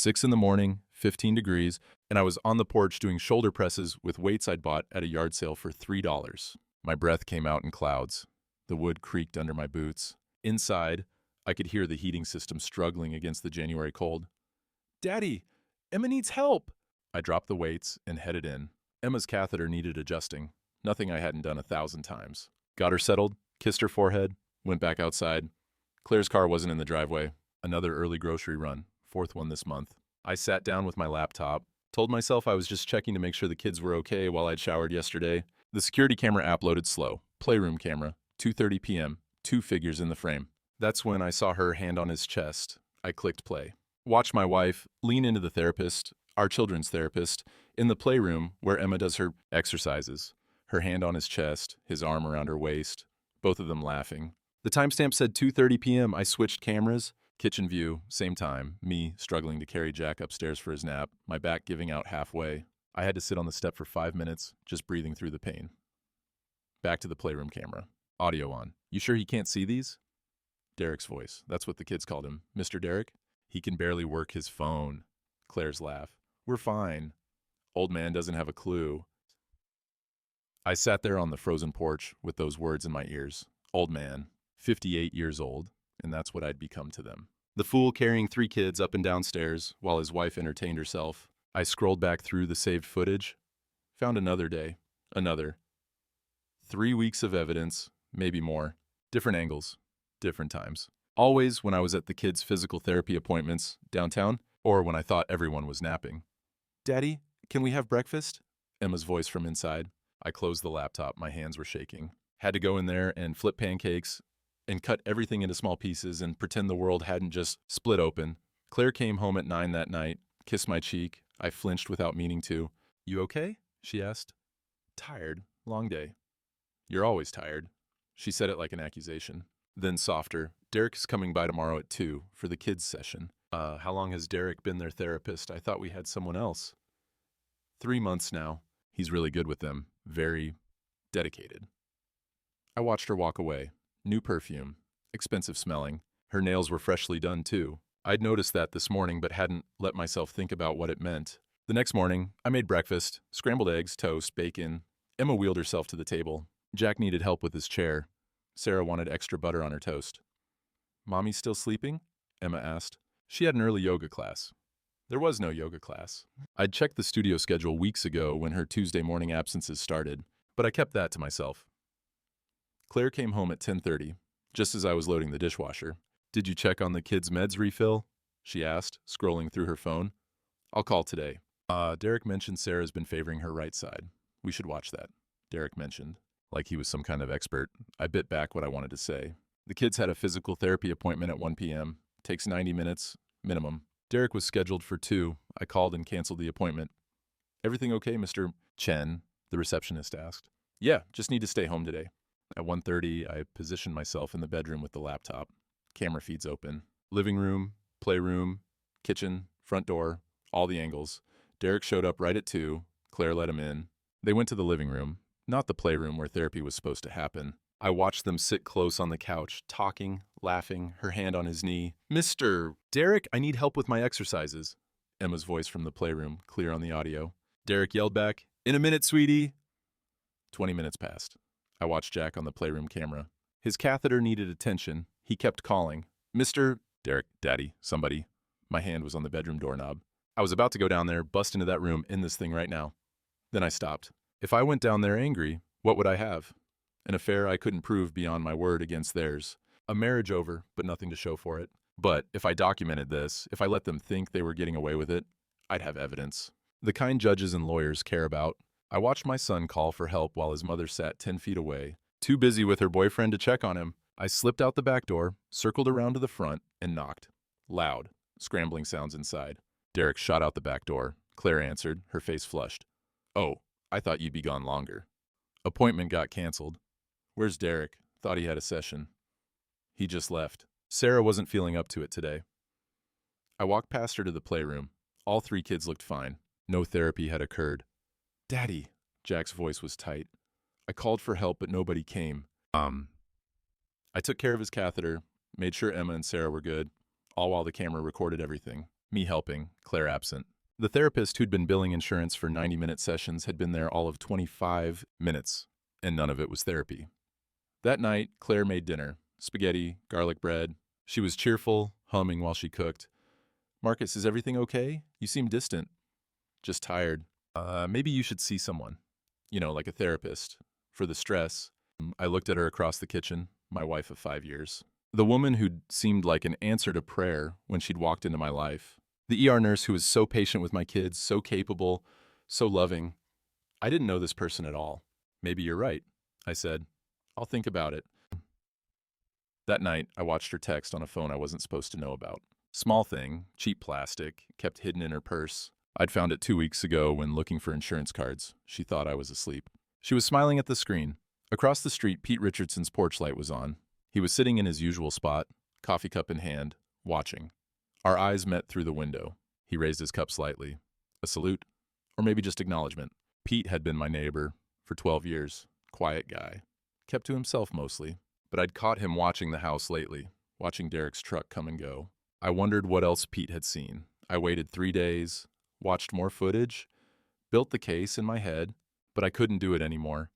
6 in the morning, 15 degrees, and I was on the porch doing shoulder presses with weights I'd bought at a yard sale for $3. My breath came out in clouds. The wood creaked under my boots. Inside, I could hear the heating system struggling against the January cold. "Daddy, Emma needs help!" I dropped the weights and headed in. Emma's catheter needed adjusting, nothing I hadn't done 1,000 times. Got her settled, kissed her forehead, went back outside. Claire's car wasn't in the driveway. Another early grocery run, 4th one this month. I sat down with my laptop, told myself I was just checking to make sure the kids were okay while I'd showered yesterday. The security camera app loaded slow. Playroom camera, 2:30 p.m., 2 figures in the frame. That's when I saw her hand on his chest. I clicked play. Watch my wife lean into the therapist, our children's therapist, in the playroom where Emma does her exercises. Her hand on his chest, his arm around her waist, both of them laughing. The timestamp said 2:30 p.m. I switched cameras. Kitchen view, same time, me struggling to carry Jack upstairs for his nap, my back giving out halfway. I had to sit on the step for 5 minutes, just breathing through the pain. Back to the playroom camera. Audio on. "You sure he can't see these?" Derek's voice. That's what the kids called him. "Mr. Derek? He can barely work his phone." Claire's laugh. "We're fine. Old man doesn't have a clue." I sat there on the frozen porch with those words in my ears. Old man. 58 years old, and that's what I'd become to them. The fool carrying 3 kids up and down stairs while his wife entertained herself. I scrolled back through the saved footage. Found another day. Another. 3 weeks of evidence, maybe more. Different angles. Different times. Always when I was at the kids' physical therapy appointments downtown, or when I thought everyone was napping. "Daddy, can we have breakfast?" Emma's voice from inside. I closed the laptop. My hands were shaking. Had to go in there and flip pancakes and cut everything into small pieces and pretend the world hadn't just split open. Claire came home at 9 that night, kissed my cheek. I flinched without meaning to. "You okay?" she asked. "Tired. Long day." "You're always tired." She said it like an accusation. Then softer. "Derek's coming by tomorrow at 2 for the kids' session." How long has Derek been their therapist? I thought we had someone else." 3 months now. He's really good with them. Very dedicated. I watched her walk away. New perfume. Expensive smelling. Her nails were freshly done, too. I'd noticed that this morning but hadn't let myself think about what it meant. The next morning, I made breakfast. Scrambled eggs, toast, bacon. Emma wheeled herself to the table. Jack needed help with his chair. Sarah wanted extra butter on her toast. "Mommy still sleeping?" Emma asked. She had an early yoga class. There was no yoga class. I'd checked the studio schedule weeks ago when her Tuesday morning absences started, but I kept that to myself. Claire came home at 10:30, just as I was loading the dishwasher. "Did you check on the kids' meds refill?" she asked, scrolling through her phone. "I'll call today." Derek mentioned Sarah's been favoring her right side. "We should watch that," Derek mentioned, like he was some kind of expert. I bit back what I wanted to say. The kids had a physical therapy appointment at 1 p.m. Takes 90 minutes, minimum. Derek was scheduled for 2. I called and canceled the appointment. "Everything okay, Mr. Chen?" the receptionist asked. "Yeah, just need to stay home today." At 1:30, I positioned myself in the bedroom with the laptop. Camera feeds open. Living room, playroom, kitchen, front door, all the angles. Derek showed up right at 2. Claire let him in. They went to the living room, not the playroom where therapy was supposed to happen. I watched them sit close on the couch, talking, laughing, her hand on his knee. "Mr. Derek, I need help with my exercises." Emma's voice from the playroom, clear on the audio. Derek yelled back, "In a minute, sweetie." 20 minutes passed. I watched Jack on the playroom camera. His catheter needed attention. He kept calling. "Mr. Derek, Daddy, somebody." My hand was on the bedroom doorknob. I was about to go down there, bust into that room, end this thing right now. Then I stopped. If I went down there angry, what would I have? An affair I couldn't prove beyond my word against theirs. A marriage over, but nothing to show for it. But if I documented this, if I let them think they were getting away with it, I'd have evidence. The kind judges and lawyers care about. I watched my son call for help while his mother sat 10 feet away, too busy with her boyfriend to check on him. I slipped out the back door, circled around to the front, and knocked. Loud, scrambling sounds inside. Derek shot out the back door. Claire answered, her face flushed. "Oh, I thought you'd be gone longer." Appointment got canceled. "Where's Derek? Thought he had a session." "He just left." Sarah wasn't feeling up to it today. I walked past her to the playroom. All 3 kids looked fine. No therapy had occurred. "Daddy," Jack's voice was tight. "I called for help, but nobody came." I took care of his catheter, made sure Emma and Sarah were good, all while the camera recorded everything. Me helping, Claire absent. The therapist who'd been billing insurance for 90-minute sessions had been there all of 25 minutes, and none of it was therapy. That night, Claire made dinner. Spaghetti, garlic bread. She was cheerful, humming while she cooked. "Marcus, is everything okay? You seem distant." "Just tired. Maybe you should see someone. Like a therapist. For the stress." I looked at her across the kitchen, my wife of 5 years. The woman who'd seemed like an answer to prayer when she'd walked into my life. The ER nurse who was so patient with my kids, so capable, so loving. I didn't know this person at all. "Maybe you're right," I said. "I'll think about it." That night, I watched her text on a phone I wasn't supposed to know about. Small thing, cheap plastic, kept hidden in her purse. I'd found it 2 weeks ago when looking for insurance cards. She thought I was asleep. She was smiling at the screen. Across the street, Pete Richardson's porch light was on. He was sitting in his usual spot, coffee cup in hand, watching. Our eyes met through the window. He raised his cup slightly. A salute? Or maybe just acknowledgement. Pete had been my neighbor for 12 years. Quiet guy. Kept to himself mostly. But I'd caught him watching the house lately, watching Derek's truck come and go. I wondered what else Pete had seen. I waited 3 days, watched more footage, built the case in my head, but I couldn't do it anymore.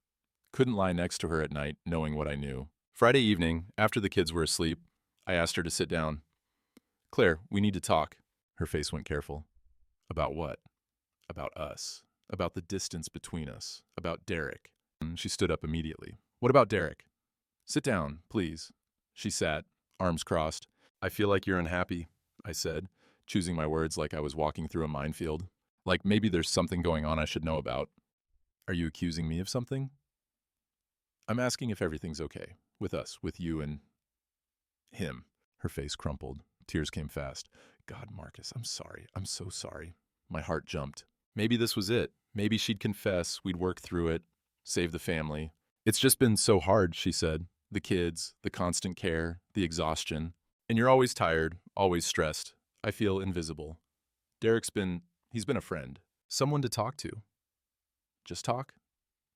Couldn't lie next to her at night, knowing what I knew. Friday evening, after the kids were asleep, I asked her to sit down. "Claire, we need to talk." Her face went careful. "About what?" "About us. About the distance between us. About Derek." She stood up immediately. "What about Derek?" "Sit down, please." She sat, arms crossed. "I feel like you're unhappy," I said, choosing my words like I was walking through a minefield. Like maybe there's something going on I should know about. "Are you accusing me of something?" "I'm asking if everything's okay. With us, with you and him." Her face crumpled. Tears came fast. "God, Marcus, I'm sorry. I'm so sorry." My heart jumped. Maybe this was it. Maybe she'd confess, we'd work through it, save the family. "It's just been so hard," she said. "The kids, the constant care, the exhaustion. And you're always tired, always stressed. I feel invisible. Derek's he's been a friend. Someone to talk to." "Just talk?"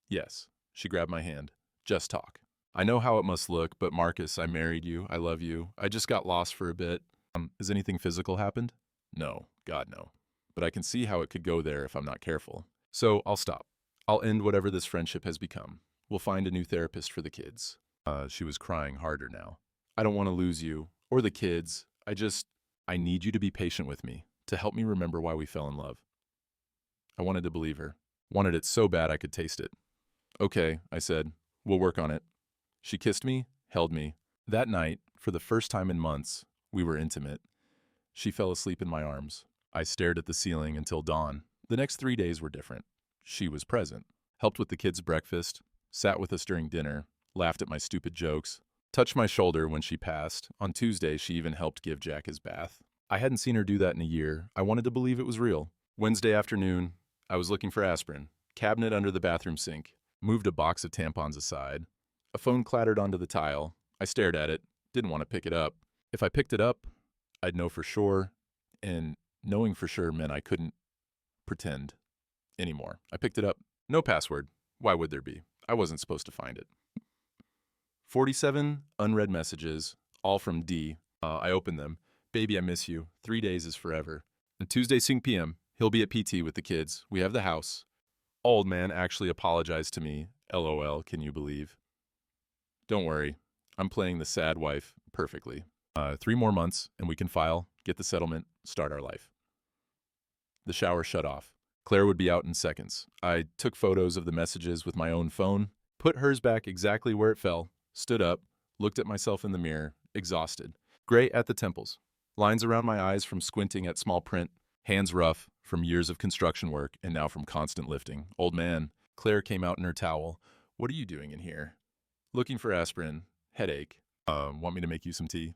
"Yes." She grabbed my hand. "Just talk. I know how it must look, but Marcus, I married you. I love you. I just got lost for a bit. Has anything physical happened?" "No. God, no. But I can see how it could go there if I'm not careful. So I'll stop. I'll end whatever this friendship has become. We'll find a new therapist for the kids." She was crying harder now. "I don't want to lose you, or the kids. I need you to be patient with me, to help me remember why we fell in love." I wanted to believe her. Wanted it so bad I could taste it. "Okay," I said. "We'll work on it." She kissed me, held me. That night, for the first time in months, we were intimate. She fell asleep in my arms. I stared at the ceiling until dawn. The next 3 days were different. She was present. Helped with the kids' breakfast, sat with us during dinner, laughed at my stupid jokes, touched my shoulder when she passed. On Tuesday, she even helped give Jack his bath. I hadn't seen her do that in a year. I wanted to believe it was real. Wednesday afternoon, I was looking for aspirin. Cabinet under the bathroom sink. Moved a box of tampons aside. A phone clattered onto the tile. I stared at it. Didn't want to pick it up. If I picked it up, I'd know for sure, and knowing for sure meant I couldn't pretend anymore. I picked it up. No password. Why would there be? I wasn't supposed to find it. 47 unread messages, all from D. I opened them. "Baby, I miss you. 3 days is forever. And Tuesday, 6 p.m. He'll be at PT with the kids. We have the house. Old man actually apologized to me. LOL, can you believe? Don't worry. I'm playing the sad wife perfectly. 3 more months, and we can file, get the settlement, start our life." The shower shut off. Claire would be out in seconds. I took photos of the messages with my own phone, put hers back exactly where it fell, stood up, looked at myself in the mirror, exhausted. Gray at the temples. Lines around my eyes from squinting at small print, hands rough from years of construction work and now from constant lifting. "Old man." Claire came out in her towel. "What are you doing in here?" "Looking for aspirin. Headache. Want me to make you some tea?"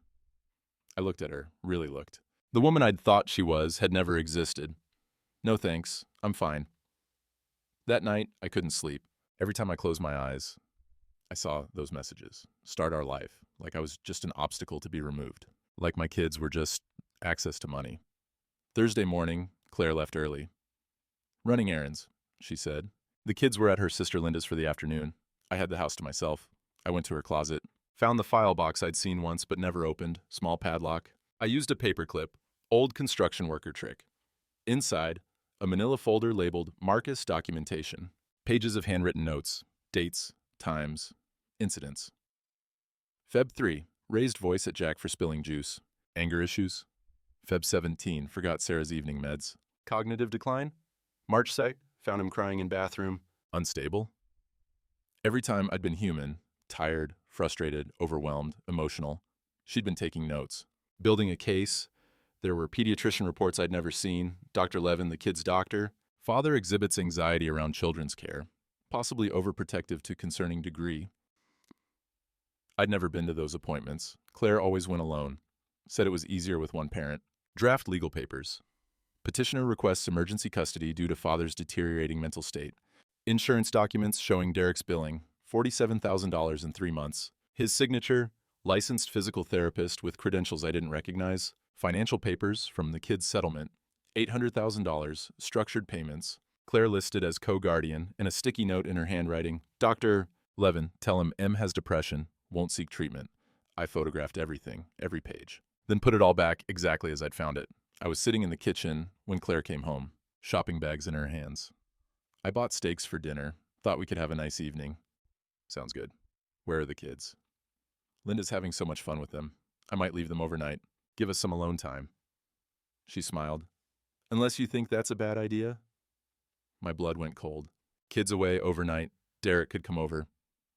I looked at her, really looked. The woman I'd thought she was had never existed. "No thanks. I'm fine." That night, I couldn't sleep. Every time I closed my eyes, I saw those messages. Start our life. Like I was just an obstacle to be removed. Like my kids were just access to money. Thursday morning, Claire left early. "Running errands," she said. The kids were at her sister Linda's for the afternoon. I had the house to myself. I went to her closet. Found the file box I'd seen once but never opened, small padlock. I used a paper clip, Old construction worker trick. Inside, a manila folder labeled Marcus Documentation. Pages of handwritten notes, dates, times, incidents. Feb 3, raised voice at Jack for spilling juice. Anger issues. Feb 17, forgot Sarah's evening meds. Cognitive decline. March 2, found him crying in bathroom. Unstable. Every time I'd been human, tired, frustrated, overwhelmed, emotional, she'd been taking notes. Building a case. There were pediatrician reports I'd never seen. Dr. Levin, the kid's doctor. Father exhibits anxiety around children's care, possibly overprotective to concerning degree. I'd never been to those appointments. Claire always went alone. Said it was easier with one parent. Draft legal papers. Petitioner requests emergency custody due to father's deteriorating mental state. Insurance documents showing Derek's billing, $47,000 in 3 months. His signature, licensed physical therapist with credentials I didn't recognize. Financial papers from the kid's settlement, $800,000, structured payments. Claire listed as co-guardian, and a sticky note in her handwriting. Dr. Levin, tell him M has depression, won't seek treatment. I photographed everything, every page. Then put it all back exactly as I'd found it. I was sitting in the kitchen when Claire came home, shopping bags in her hands. I bought steaks for dinner, thought we could have a nice evening. Sounds good. Where are the kids? Linda's having so much fun with them. I might leave them overnight. Give us some alone time. She smiled. Unless you think that's a bad idea? My blood went cold. Kids away overnight. Derek could come over.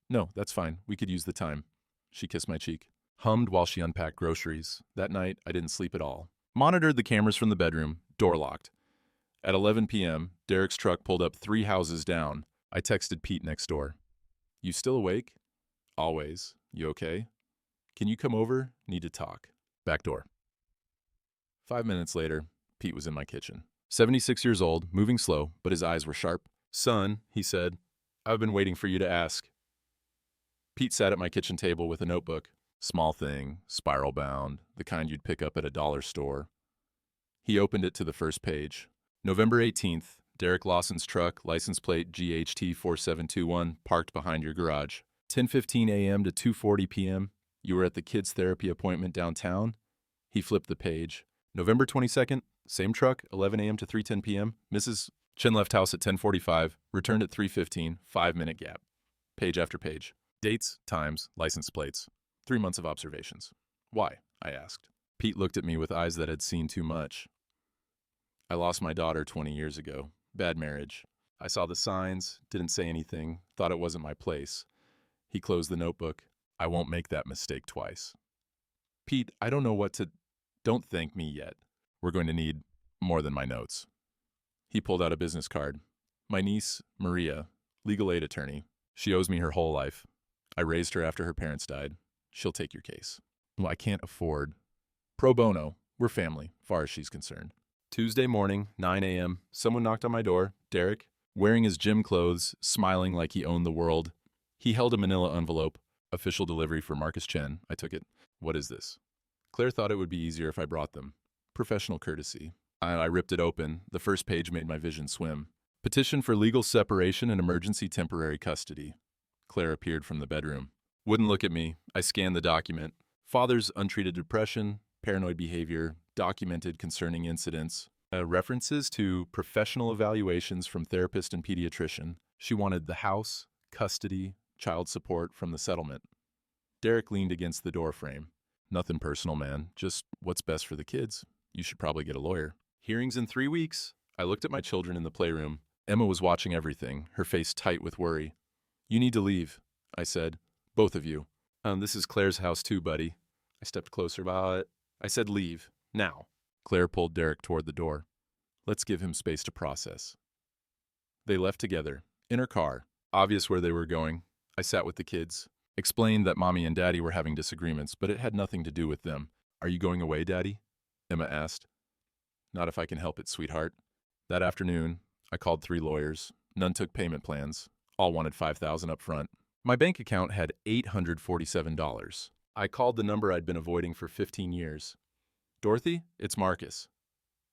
No, that's fine. We could use the time. She kissed my cheek. Hummed while she unpacked groceries. That night, I didn't sleep at all. Monitored the cameras from the bedroom. Door locked. At 11 p.m., Derek's truck pulled up 3 houses down. I texted Pete next door. You still awake? Always. You okay? Can you come over? Need to talk. Back door. 5 minutes later, Pete was in my kitchen. 76 years old, moving slow, but his eyes were sharp. Son, he said, I've been waiting for you to ask. Pete sat at my kitchen table with a notebook. Small thing, spiral bound, the kind you'd pick up at a dollar store. He opened it to the first page. November 18th, Derek Lawson's truck, license plate GHT 4721, parked behind your garage. 10:15 a.m. to 2:40 p.m., you were at the kids' therapy appointment downtown. He flipped the page. November 22nd, same truck, 11 a.m. to 3:10 p.m. Mrs. Chen left house at 10:45, returned at 3:15, 5-minute gap. Page after page. Dates, times, license plates. 3 months of observations. Why? I asked. Pete looked at me with eyes that had seen too much. I lost my daughter 20 years ago. Bad marriage. I saw the signs, didn't say anything, thought it wasn't my place. He closed the notebook. I won't make that mistake twice. Pete, I don't know what to... Don't thank me yet. We're going to need more than my notes. He pulled out a business card. My niece, Maria, legal aid attorney. She owes me her whole life. I raised her after her parents died. She'll take your case. Well, I can't afford. Pro bono. We're family, far as she's concerned. Tuesday morning, 9 a.m., someone knocked on my door. Derek, wearing his gym clothes, smiling like he owned the world. He held a manila envelope. Official delivery for Marcus Chen. I took it. What is this? Claire thought it would be easier if I brought them. Professional courtesy. I ripped it open. The first page made my vision swim. Petition for legal separation and emergency temporary custody. Claire appeared from the bedroom. Wouldn't look at me. I scanned the document. Father's untreated depression, paranoid behavior, documented concerning incidents, references to professional evaluations from therapist and pediatrician. She wanted the house, custody, child support from the settlement. Derek leaned against the door frame. Nothing personal, man. Just what's best for the kids. You should probably get a lawyer. Hearings in 3 weeks. I looked at my children in the playroom. Emma was watching everything, her face tight with worry. You need to leave, I said. Both of you. This is Claire's house too, buddy. I stepped closer. But I said leave. Now. Claire pulled Derek toward the door. Let's give him space to process. They left together. In her car. Obvious where they were going. I sat with the kids. Explained that Mommy and Daddy were having disagreements, but it had nothing to do with them. Are you going away, Daddy? Emma asked. Not if I can help it, sweetheart. That afternoon, I called 3 lawyers. None took payment plans. All wanted $5,000 up front. My bank account had $847. I called the number I'd been avoiding for 15 years. Dorothy, it's Marcus.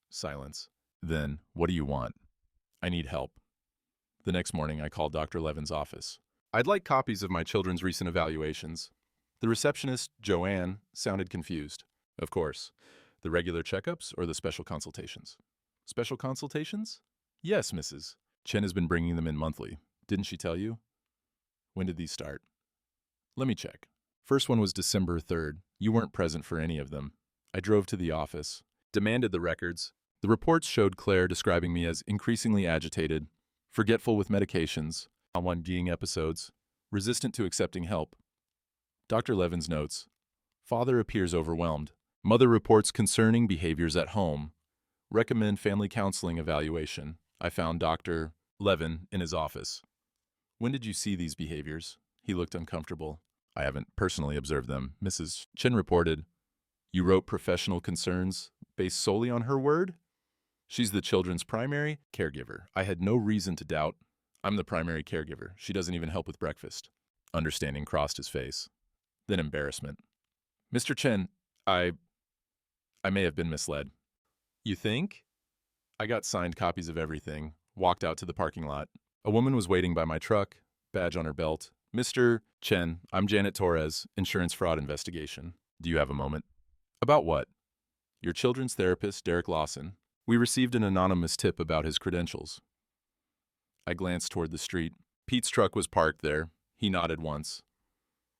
Silence. Then, what do you want? I need help. The next morning, I called Dr. Levin's office. I'd like copies of my children's recent evaluations. The receptionist, Joanne, sounded confused. Of course. The regular checkups or the special consultations? Special consultations? Yes, Mrs. Chen has been bringing them in monthly. Didn't she tell you? When did these start? Let me check. First one was December 3rd. You weren't present for any of them. I drove to the office, demanded the records. The reports showed Claire describing me as increasingly agitated, forgetful with medications, on one being episodes, resistant to accepting help. Dr. Levin's notes. Father appears overwhelmed. Mother reports concerning behaviors at home. Recommend family counseling evaluation. I found Dr. Levin in his office. When did you see these behaviors? He looked uncomfortable. I haven't personally observed them. Mrs. Chen reported. You wrote professional concerns based solely on her word? She's the children's primary caregiver. I had no reason to doubt. I'm the primary caregiver. She doesn't even help with breakfast. Understanding crossed his face. Then embarrassment. Mr. Chen, I may have been misled. You think? I got signed copies of everything, walked out to the parking lot. A woman was waiting by my truck, badge on her belt. Mr. Chen, I'm Janet Torres, insurance fraud investigation. Do you have a moment? About what? Your children's therapist, Derek Lawson. We received an anonymous tip about his credentials. I glanced toward the street. Pete's truck was parked there. He nodded once.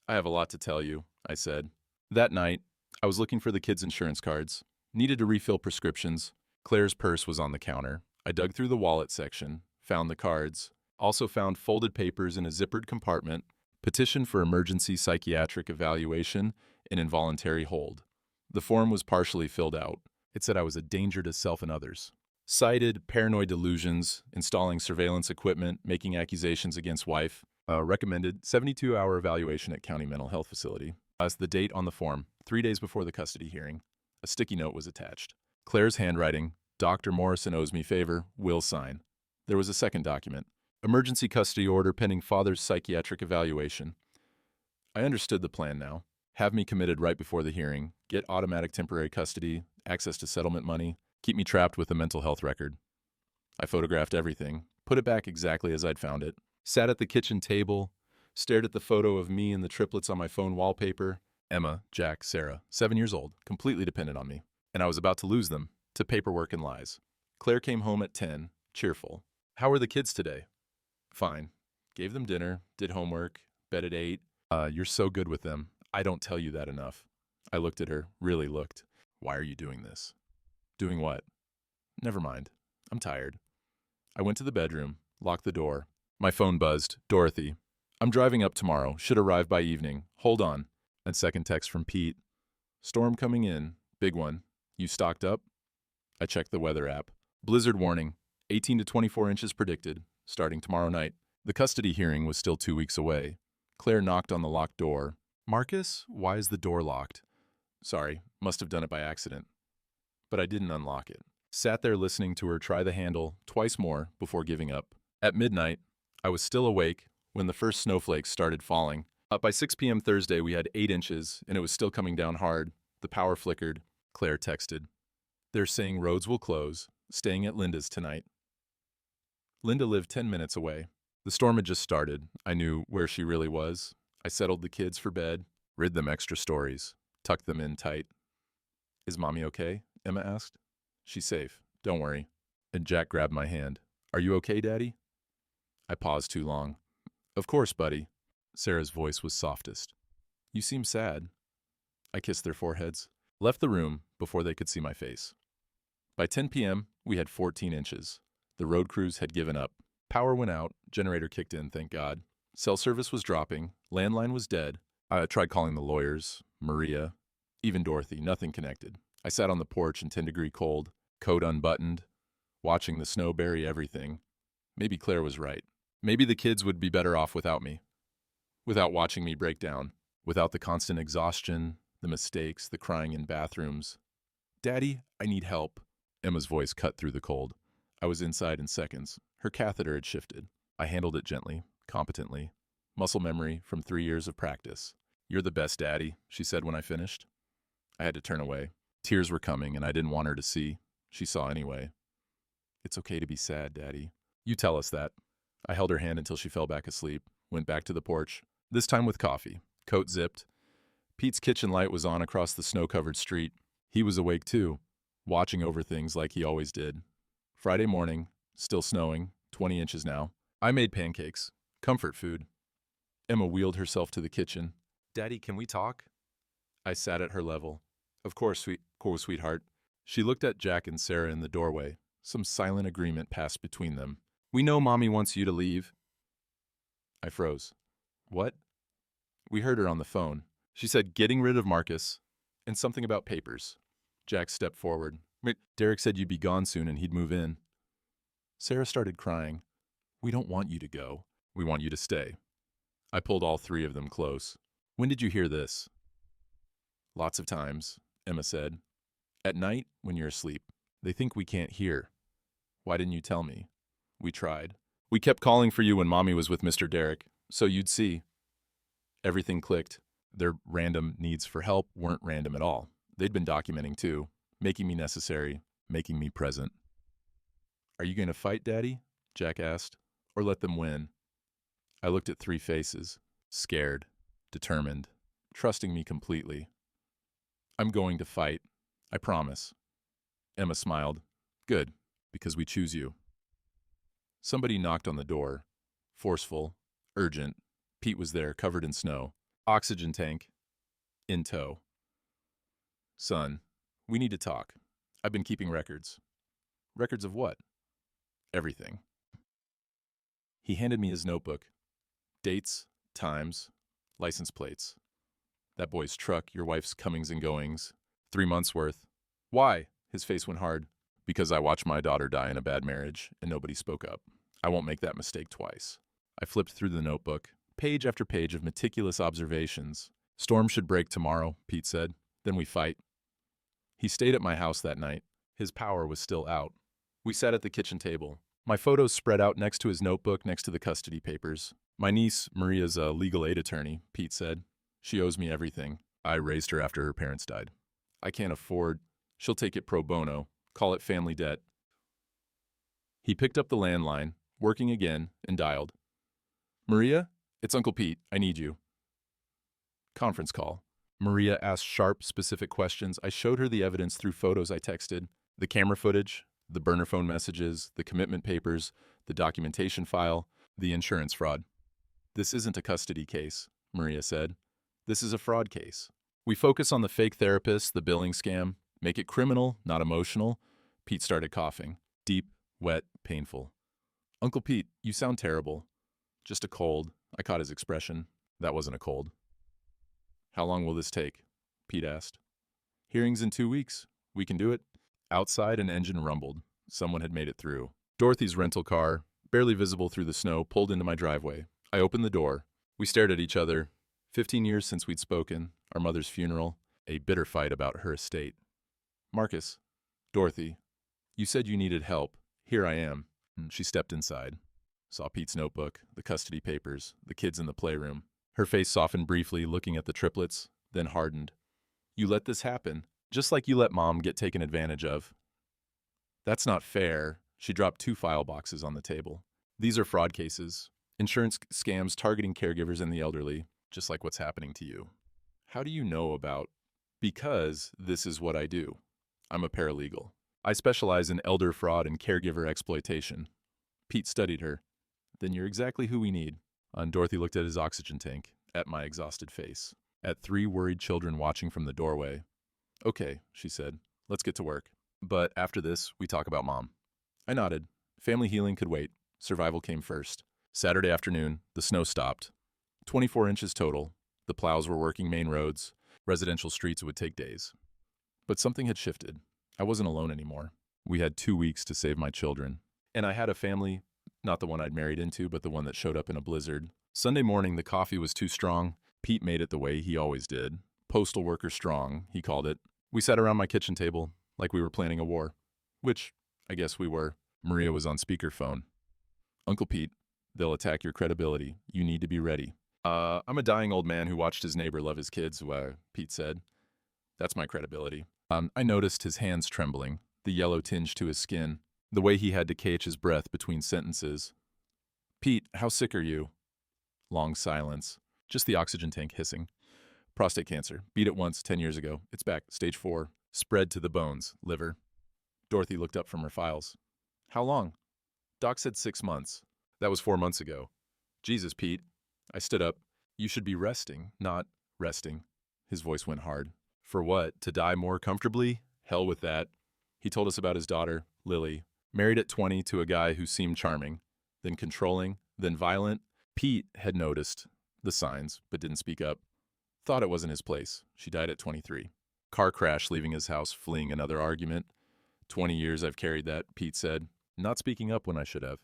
I have a lot to tell you, I said. That night, I was looking for the kids' insurance cards. Needed to refill prescriptions. Claire's purse was on the counter. I dug through the wallet section, found the cards. Also found folded papers in a zippered compartment, petition for emergency psychiatric evaluation, and involuntary hold. The form was partially filled out. It said I was a danger to self and others. Cited paranoid delusions, installing surveillance equipment, making accusations against wife. Recommended 72-hour evaluation at county mental health facility. As the date on the form, 3 days before the custody hearing. A sticky note was attached. Claire's handwriting. Dr. Morrison owes me favor. Will sign. There was a second document. Emergency custody order pending father's psychiatric evaluation. I understood the plan now. Have me committed right before the hearing, get automatic temporary custody, access to settlement money, keep me trapped with a mental health record. I photographed everything, put it back exactly as I'd found it, sat at the kitchen table, stared at the photo of me and the triplets on my phone wallpaper. Emma, Jack, Sarah, 7 years old, completely dependent on me. And I was about to lose them, to paperwork and lies. Claire came home at 10, cheerful. How are the kids today? Fine. Gave them dinner, did homework, bed at 8. You're so good with them. I don't tell you that enough. I looked at her, really looked. Why are you doing this? Doing what? Never mind. I'm tired. I went to the bedroom, locked the door. My phone buzzed. Dorothy. I'm driving up tomorrow. Should arrive by evening. Hold on. And second text from Pete. Storm coming in. Big one. You stocked up? I checked the weather app. Blizzard warning. 18 to 24 inches predicted. Starting tomorrow night. The custody hearing was still 2 weeks away. Claire knocked on the locked door. Marcus, why is the door locked? Sorry, must have done it by accident. But I didn't unlock it. Sat there listening to her try the handle twice more before giving up. At midnight, I was still awake when the first snowflakes started falling. By 6 p.m. Thursday, we had 8 inches, and it was still coming down hard. The power flickered. Claire texted. They're saying roads will close. Staying at Linda's tonight. Linda lived 10 minutes away. The storm had just started. I knew where she really was. I settled the kids for bed, read them extra stories, tucked them in tight. Is Mommy okay? Emma asked. She's safe. Don't worry. And Jack grabbed my hand. Are you okay, Daddy? I paused too long. Of course, buddy. Sarah's voice was softest. You seem sad. I kissed their foreheads. Left the room before they could see my face. By 10 p.m., we had 14 inches. The road crews had given up. Power went out, generator kicked in, thank God. Cell service was dropping, landline was dead. I tried calling the lawyers, Maria, even Dorothy, nothing connected. I sat on the porch in 10-degree cold, coat unbuttoned, watching the snow bury everything. Maybe Claire was right. Maybe the kids would be better off without me. Without watching me break down. Without the constant exhaustion, the mistakes, the crying in bathrooms. Daddy, I need help. Emma's voice cut through the cold. I was inside in seconds. Her catheter had shifted. I handled it gently, competently. Muscle memory from 3 years of practice. You're the best, Daddy, she said when I finished. I had to turn away. Tears were coming, and I didn't want her to see. She saw anyway. It's okay to be sad, Daddy. You tell us that. I held her hand until she fell back asleep, went back to the porch, this time with coffee, coat zipped. Pete's kitchen light was on across the snow-covered street. He was awake too, watching over things like he always did. Friday morning, still snowing, 20 inches now. I made pancakes, comfort food. Emma wheeled herself to the kitchen. "Daddy, can we talk?" I sat at her level. "Of course, sweetheart." She looked at Jack and Sarah in the doorway. Some silent agreement passed between them. "We know Mommy wants you to leave." I froze. "What?" We heard her on the phone. She said getting rid of Marcus and something about papers. Jack stepped forward. "Derek said you'd be gone soon and he'd move in." Sarah started crying. "We don't want you to go. We want you to stay." I pulled all three of them close. "When did you hear this?" "Lots of times," Emma said. "At night, when you're asleep. They think we can't hear." "Why didn't you tell me?" "We tried. We kept calling for you when Mommy was with Mr. Derek, so you'd see." Everything clicked. Their random needs for help weren't random at all. They'd been documenting too, making me necessary, making me present. "Are you going to fight, Daddy?" Jack asked. "Or let them win?" I looked at three faces, scared, determined, trusting me completely. "I'm going to fight. I promise." Emma smiled. "Good, because we choose you." Somebody knocked on the door. Forceful, urgent. Pete was there, covered in snow. Oxygen tank. In tow. "Son, we need to talk. I've been keeping records." "Records of what?" "Everything." He handed me his notebook. Dates, times, license plates. That boy's truck, your wife's comings and goings. 3 months' worth. "Why?" His face went hard. "Because I watched my daughter die in a bad marriage, and nobody spoke up. I won't make that mistake twice." I flipped through the notebook, page after page of meticulous observations. "Storm should break tomorrow," Pete said. "Then we fight." He stayed at my house that night. His power was still out. We sat at the kitchen table. My photos spread out next to his notebook, next to the custody papers. "My niece, Maria's a legal aid attorney," Pete said. "She owes me everything. I raised her after her parents died. I can't afford. She'll take it pro bono. Call it family debt." He picked up the landline, working again, and dialed. "Maria? It's Uncle Pete. I need you." Conference call. Maria asked sharp, specific questions. I showed her the evidence through photos I texted. The camera footage, the burner phone messages, the commitment papers, the documentation file, the insurance fraud. "This isn't a custody case," Maria said. "This is a fraud case. We focus on the fake therapist, the billing scam, make it criminal, not emotional." Pete started coughing. Deep, wet, painful. "Uncle Pete, you sound terrible." "Just a cold." I caught his expression. That wasn't a cold. "How long will this take?" Pete asked. "Hearings in 2 weeks. We can do it." Outside, an engine rumbled. Someone had made it through. Dorothy's rental car, barely visible through the snow, pulled into my driveway. I opened the door. We stared at each other. 15 years since we'd spoken, our mother's funeral, a bitter fight about her estate. "Marcus, Dorothy, you said you needed help. Here I am." She stepped inside. Saw Pete's notebook, the custody papers, the kids in the playroom. Her face softened briefly, looking at the triplets, then hardened. "You let this happen, just like you let Mom get taken advantage of." "That's not fair." She dropped 2 file boxes on the table. "These are fraud cases. Insurance scams targeting caregivers and the elderly, just like what's happening to you." "How do you know about?" "Because this is what I do. I'm a paralegal. I specialize in elder fraud and caregiver exploitation." Pete studied her. "Then you're exactly who we need." And Dorothy looked at his oxygen tank, at my exhausted face, at 3 worried children watching from the doorway. "Okay," she said. "Let's get to work. But after this, we talk about Mom." I nodded. Family healing could wait. Survival came first. Saturday afternoon, the snow stopped. 24 inches total. The plows were working main roads. Residential streets would take days. But something had shifted. I wasn't alone anymore. We had 2 weeks to save my children. And I had a family, not the one I'd married into, but the one that showed up in a blizzard. Sunday morning, the coffee was too strong. Pete made it the way he always did. Postal worker strong, he called it. We sat around my kitchen table like we were planning a war. Which, I guess we were. Maria was on speakerphone. "Uncle Pete, they'll attack your credibility. You need to be ready." I'm a dying old man who watched his neighbor love his kids," Pete said. "That's my credibility." I noticed his hands trembling, the yellow tinge to his skin, the way he had to catch his breath between sentences. "Pete, how sick are you?" Long silence. Just the oxygen tank hissing. "Prostate cancer. Beat it once, 10 years ago. It's back. Stage 4. Spread to the bones, liver. Dorothy looked up from her files. How long? Doc said 6 months. That was 4 months ago. Jesus, Pete. I stood up. You should be resting, not resting. His voice went hard. For what? To die more comfortably? Hell with that. He told us about his daughter, Lily, married at 20 to a guy who seemed charming, then controlling, then violent. Pete had noticed the signs, but didn't speak up. Thought it wasn't his place. She died at 23. Car crash leaving his house, fleeing another argument. 20 years I've carried that, Pete said, not speaking up when I should have.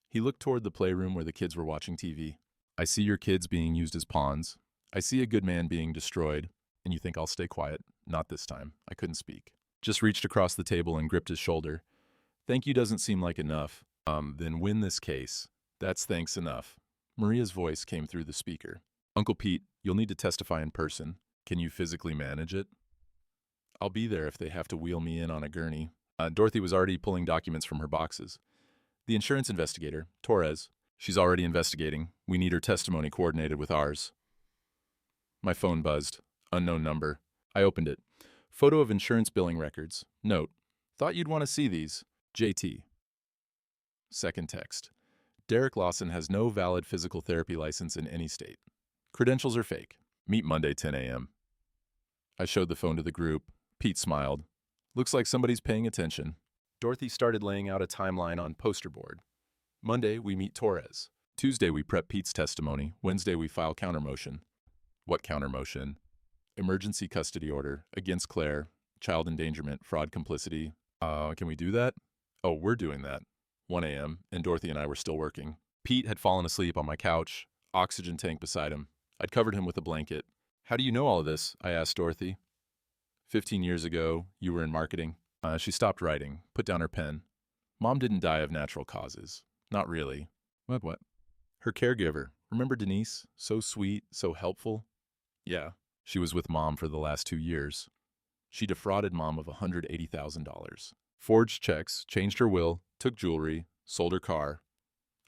He looked toward the playroom where the kids were watching TV. I see your kids being used as pawns. I see a good man being destroyed, and you think I'll stay quiet. Not this time. I couldn't speak. Just reached across the table and gripped his shoulder. Thank you doesn't seem like enough. Then win this case. That's thanks enough. Maria's voice came through the speaker. Uncle Pete, you'll need to testify in person. Can you physically manage it? I'll be there if they have to wheel me in on a gurney. Dorothy was already pulling documents from her boxes. The insurance investigator, Torres, she's already investigating. We need her testimony coordinated with ours. My phone buzzed. Unknown number. I opened it. Photo of insurance billing records. Note. Thought you'd want to see these. JT. Second text. Derek Lawson has no valid physical therapy license in any state. Credentials are fake. Meet Monday, 10 a.m. I showed the phone to the group. Pete smiled. Looks like somebody's paying attention. Dorothy started laying out a timeline on poster board. Monday, we meet Torres. Tuesday, we prep Pete's testimony. Wednesday, we file countermotion. What countermotion? Emergency custody order against Claire, child endangerment, fraud complicity. Can we do that? Oh, we're doing that. 1 a.m., and Dorothy and I were still working. Pete had fallen asleep on my couch, oxygen tank beside him. I'd covered him with a blanket. How do you know all of this? I asked Dorothy. 15 years ago, you were in marketing. She stopped writing, put down her pen. Mom didn't die of natural causes. Not really. What? Her caregiver. Remember Denise? So sweet, so helpful. Yeah, she was with Mom for the last 2 years. She defrauded Mom of $180,000. Forged checks, changed her will, took jewelry, sold her car.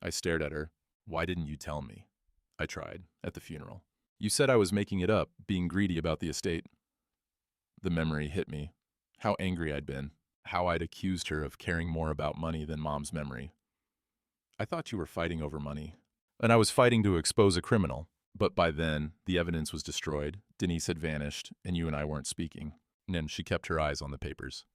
I stared at her. Why didn't you tell me? I tried, at the funeral. You said I was making it up, being greedy about the estate. The memory hit me. How angry I'd been. How I'd accused her of caring more about money than Mom's memory. I thought you were fighting over money. And I was fighting to expose a criminal. But by then, the evidence was destroyed, Denise had vanished, and you and I weren't speaking. And then she kept her eyes on the papers.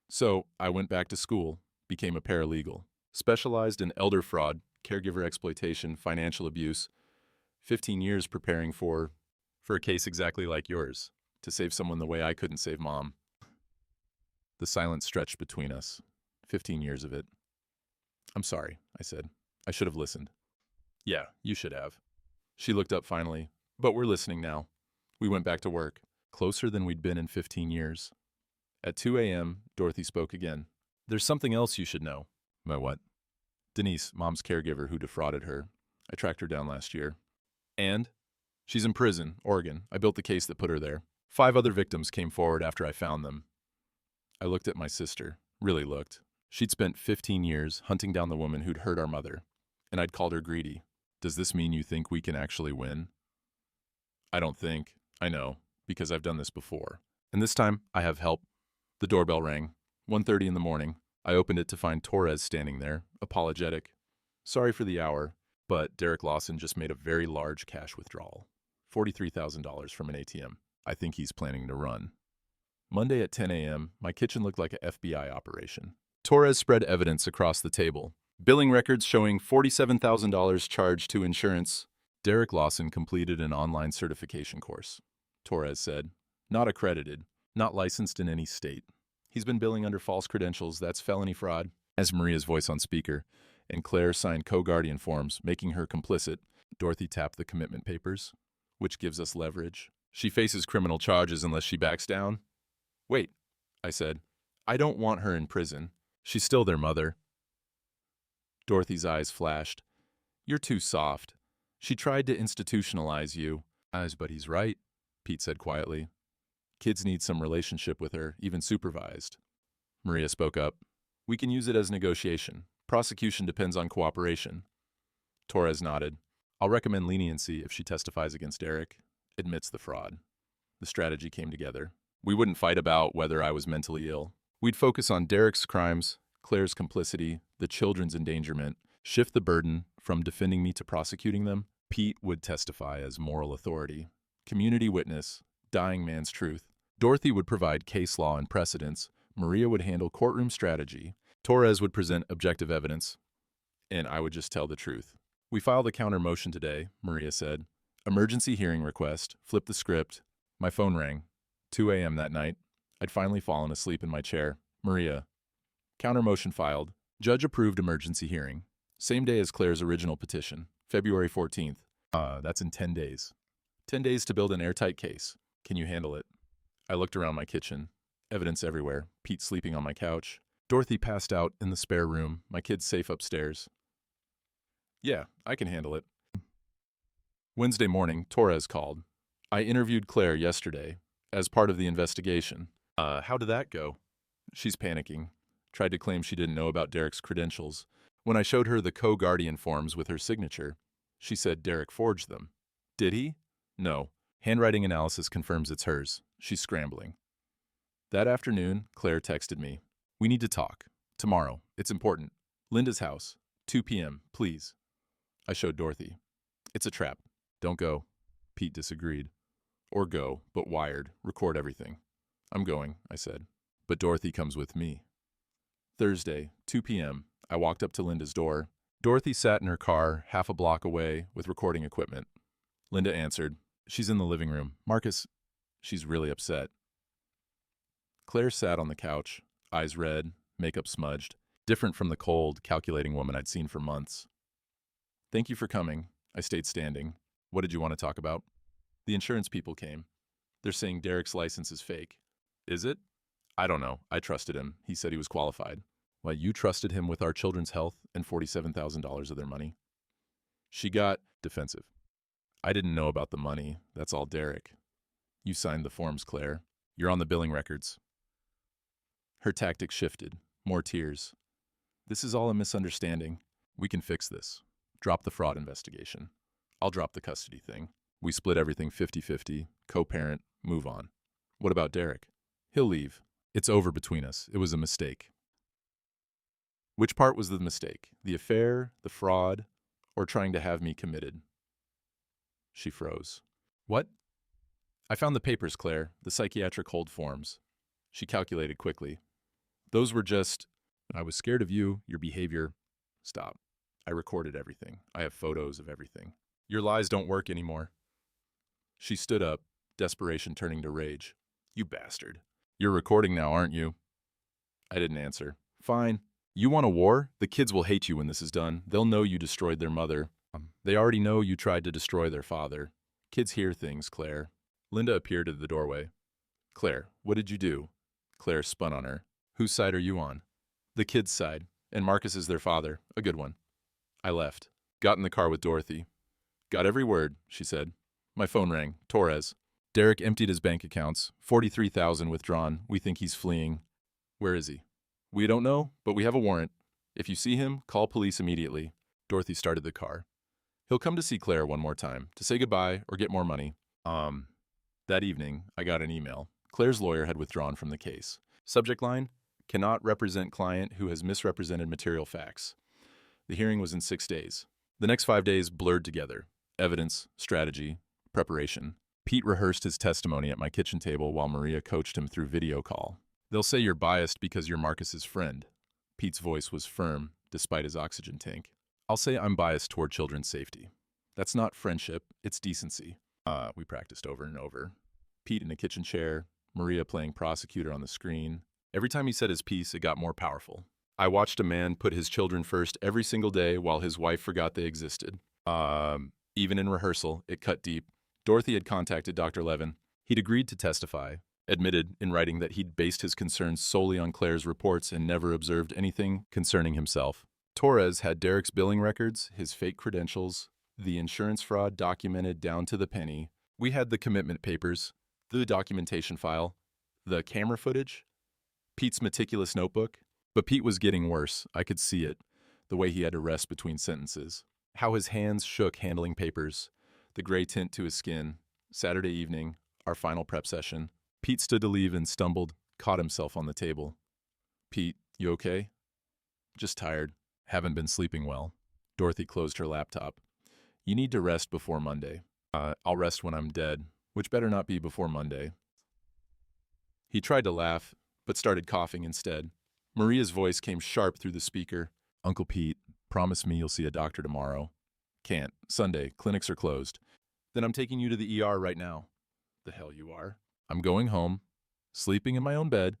So, I went back to school, became a paralegal, specialized in elder fraud, caregiver exploitation, financial abuse. 15 years preparing for a case exactly like yours, to save someone the way I couldn't save Mom. The silence stretched between us. 15 years of it. I'm sorry, I said. I should have listened. Yeah, you should have. She looked up finally. But we're listening now. We went back to work, closer than we'd been in 15 years. At 2 a.m., Dorothy spoke again. There's something else you should know. My what? Denise, Mom's caregiver who defrauded her. I tracked her down last year. And? She's in prison, Oregon. I built the case that put her there. 5 other victims came forward after I found them. I looked at my sister. Really looked. She'd spent 15 years hunting down the woman who'd hurt our mother. And I'd called her greedy. Does this mean you think we can actually win? I don't think. I know, because I've done this before. And this time, I have help. The doorbell rang. 1:30 in the morning. I opened it to find Torres standing there, apologetic. Sorry for the hour, but Derek Lawson just made a very large cash withdrawal. $43,000 from an ATM. I think he's planning to run. Monday at 10 a.m., my kitchen looked like a FBI operation. Torres spread evidence across the table. Billing records showing $47,000 charged to insurance. Derek Lawson completed an online certification course. Torres said, not accredited, not licensed in any state. He's been billing under false credentials, that's felony fraud. As Maria's voice on speaker, and Claire signed co-guardian forms, making her complicit. Dorothy tapped the commitment papers, which gives us leverage. She faces criminal charges unless she backs down. Wait, I said. I don't want her in prison. She's still their mother. Dorothy's eyes flashed. You're too soft. She tried to institutionalize you. But he's right, Pete said quietly. Kids need some relationship with her, even supervised. Maria spoke up. We can use it as negotiation. Prosecution depends on cooperation. Torres nodded. I'll recommend leniency if she testifies against Derek, admits the fraud. The strategy came together. We wouldn't fight about whether I was mentally ill. We'd focus on Derek's crimes, Claire's complicity, the children's endangerment, shift the burden from defending me to prosecuting them. Pete would testify as moral authority, community witness, dying man's truth. Dorothy would provide case law and precedents. Maria would handle courtroom strategy. Torres would present objective evidence, and I would just tell the truth. We filed a counter motion today, Maria said. Emergency hearing request. Flip the script. My phone rang. 2 a.m. that night. I'd finally fallen asleep in my chair. Maria. Counter motion filed. Judge approved emergency hearing. Same day as Claire's original petition. February 14th. That's in 10 days. 10 days to build an airtight case. Can you handle it? I looked around my kitchen. Evidence everywhere. Pete sleeping on my couch. Dorothy passed out in the spare room. My kids safe upstairs. Yeah, I can handle it. Wednesday morning, Torres called. I interviewed Claire yesterday as part of the investigation. How did that go? She's panicking. Tried to claim she didn't know about Derek's credentials. When I showed her the co-guardian forms with her signature, she said Derek forged them. Did he? No. Handwriting analysis confirms it's hers. She's scrambling. That afternoon, Claire texted me. We need to talk. Tomorrow. It's important. Linda's house. 2 p.m., please. I showed Dorothy. It's a trap. Don't go. Pete disagreed. Or go, but wired. Record everything. I'm going, I said. But Dorothy comes with me. Thursday, 2 p.m., I walked up to Linda's door. Dorothy sat in her car half a block away with recording equipment. Linda answered. She's in the living room. Marcus, she's really upset. Claire sat on the couch, eyes red, makeup smudged, different from the cold, calculating woman I'd seen for months. Thank you for coming. I stayed standing. What did you want to talk about? The insurance people came. They're saying Derek's license is fake. Is it? I don't know. I trusted him. He said he was qualified. Well, you trusted him with our children's health and $47,000 of their money. She got defensive. I didn't know about the money. That's all Derek. You signed the forms, Claire. You're on the billing records. Her tactics shifted. More tears. This is all a misunderstanding. We can fix this. Drop the fraud investigation. I'll drop the custody thing. We split everything 50-50, co-parent, move on. What about Derek? He'll leave. It's over between us. It was a mistake. Which part was the mistake? The affair, the fraud, or trying to have me committed? She froze. What? I found the papers, Claire, the psychiatric hold forms. She calculated quickly. Those were just, I was scared of you, your behavior. Stop. I recorded everything. I have photos of everything. Your lies don't work anymore. She stood up, desperation turning to rage. You bastard. You're recording now, aren't you? I didn't answer. Fine. You want a war? The kids will hate you when this is done. They'll know you destroyed their mother. They already know you tried to destroy their father. Kids hear things, Claire. Linda appeared at the doorway. Claire, what did you do? Claire spun on her. Whose side are you on? The kids' side, and Marcus is their father. A good one. I left. Got in the car with Dorothy. Got every word, she said. My phone rang. Torres. Derek emptied his bank accounts. $43,000 withdrawn. We think he's fleeing. Where is he? We don't know, but we have a warrant. If you see him, call police immediately. Dorothy started the car. He'll come to see Claire one more time, to say goodbye or get more money. That evening, I got an email. Claire's lawyer had withdrawn from the case. Subject line, cannot represent client who has misrepresented material facts. The hearing was in 6 days. The next 5 days blurred together. Evidence, strategy, preparation. Pete rehearsed his testimony at my kitchen table while Maria coached him through video call. They'll say you're biased because you're Marcus's friend. Pete's voice was firm, despite his oxygen tank. I'll say I'm biased toward children's safety. That's not friendship, it's decency. We practiced over and over. Pete in a kitchen chair, Maria playing prosecutor on the screen. Every time he said his piece, it got more powerful. I watched a man put his children first every single day while his wife forgot they existed. Even in rehearsal, it cut deep. Dorothy had contacted Dr. Levin. He'd agreed to testify, admitted in writing that he'd based his concerns solely on Claire's reports and never observed anything concerning himself. Torres had Derek's billing records, his fake credentials, the insurance fraud documented down to the penny. We had the commitment papers, the documentation file, the camera footage, Pete's meticulous notebook. But Pete was getting worse. I could see it, the way he had to rest between sentences. How his hands shook handling papers, the gray tint to his skin. Saturday evening, our final prep session. Pete stood to leave and stumbled, caught himself on the table. Pete, you okay? Just tired. Haven't been sleeping well. Dorothy closed her laptop. You need to rest before Monday. I'll rest when I'm dead, which better not be before Monday. He tried to laugh, but started coughing instead. Maria's voice came sharp through the speaker. Uncle Pete, promise me you'll see a doctor tomorrow. Can't. Sunday. Clinics are closed. Then I'm taking you to the ER right now. The hell you are. I'm going home, sleeping in my own bed,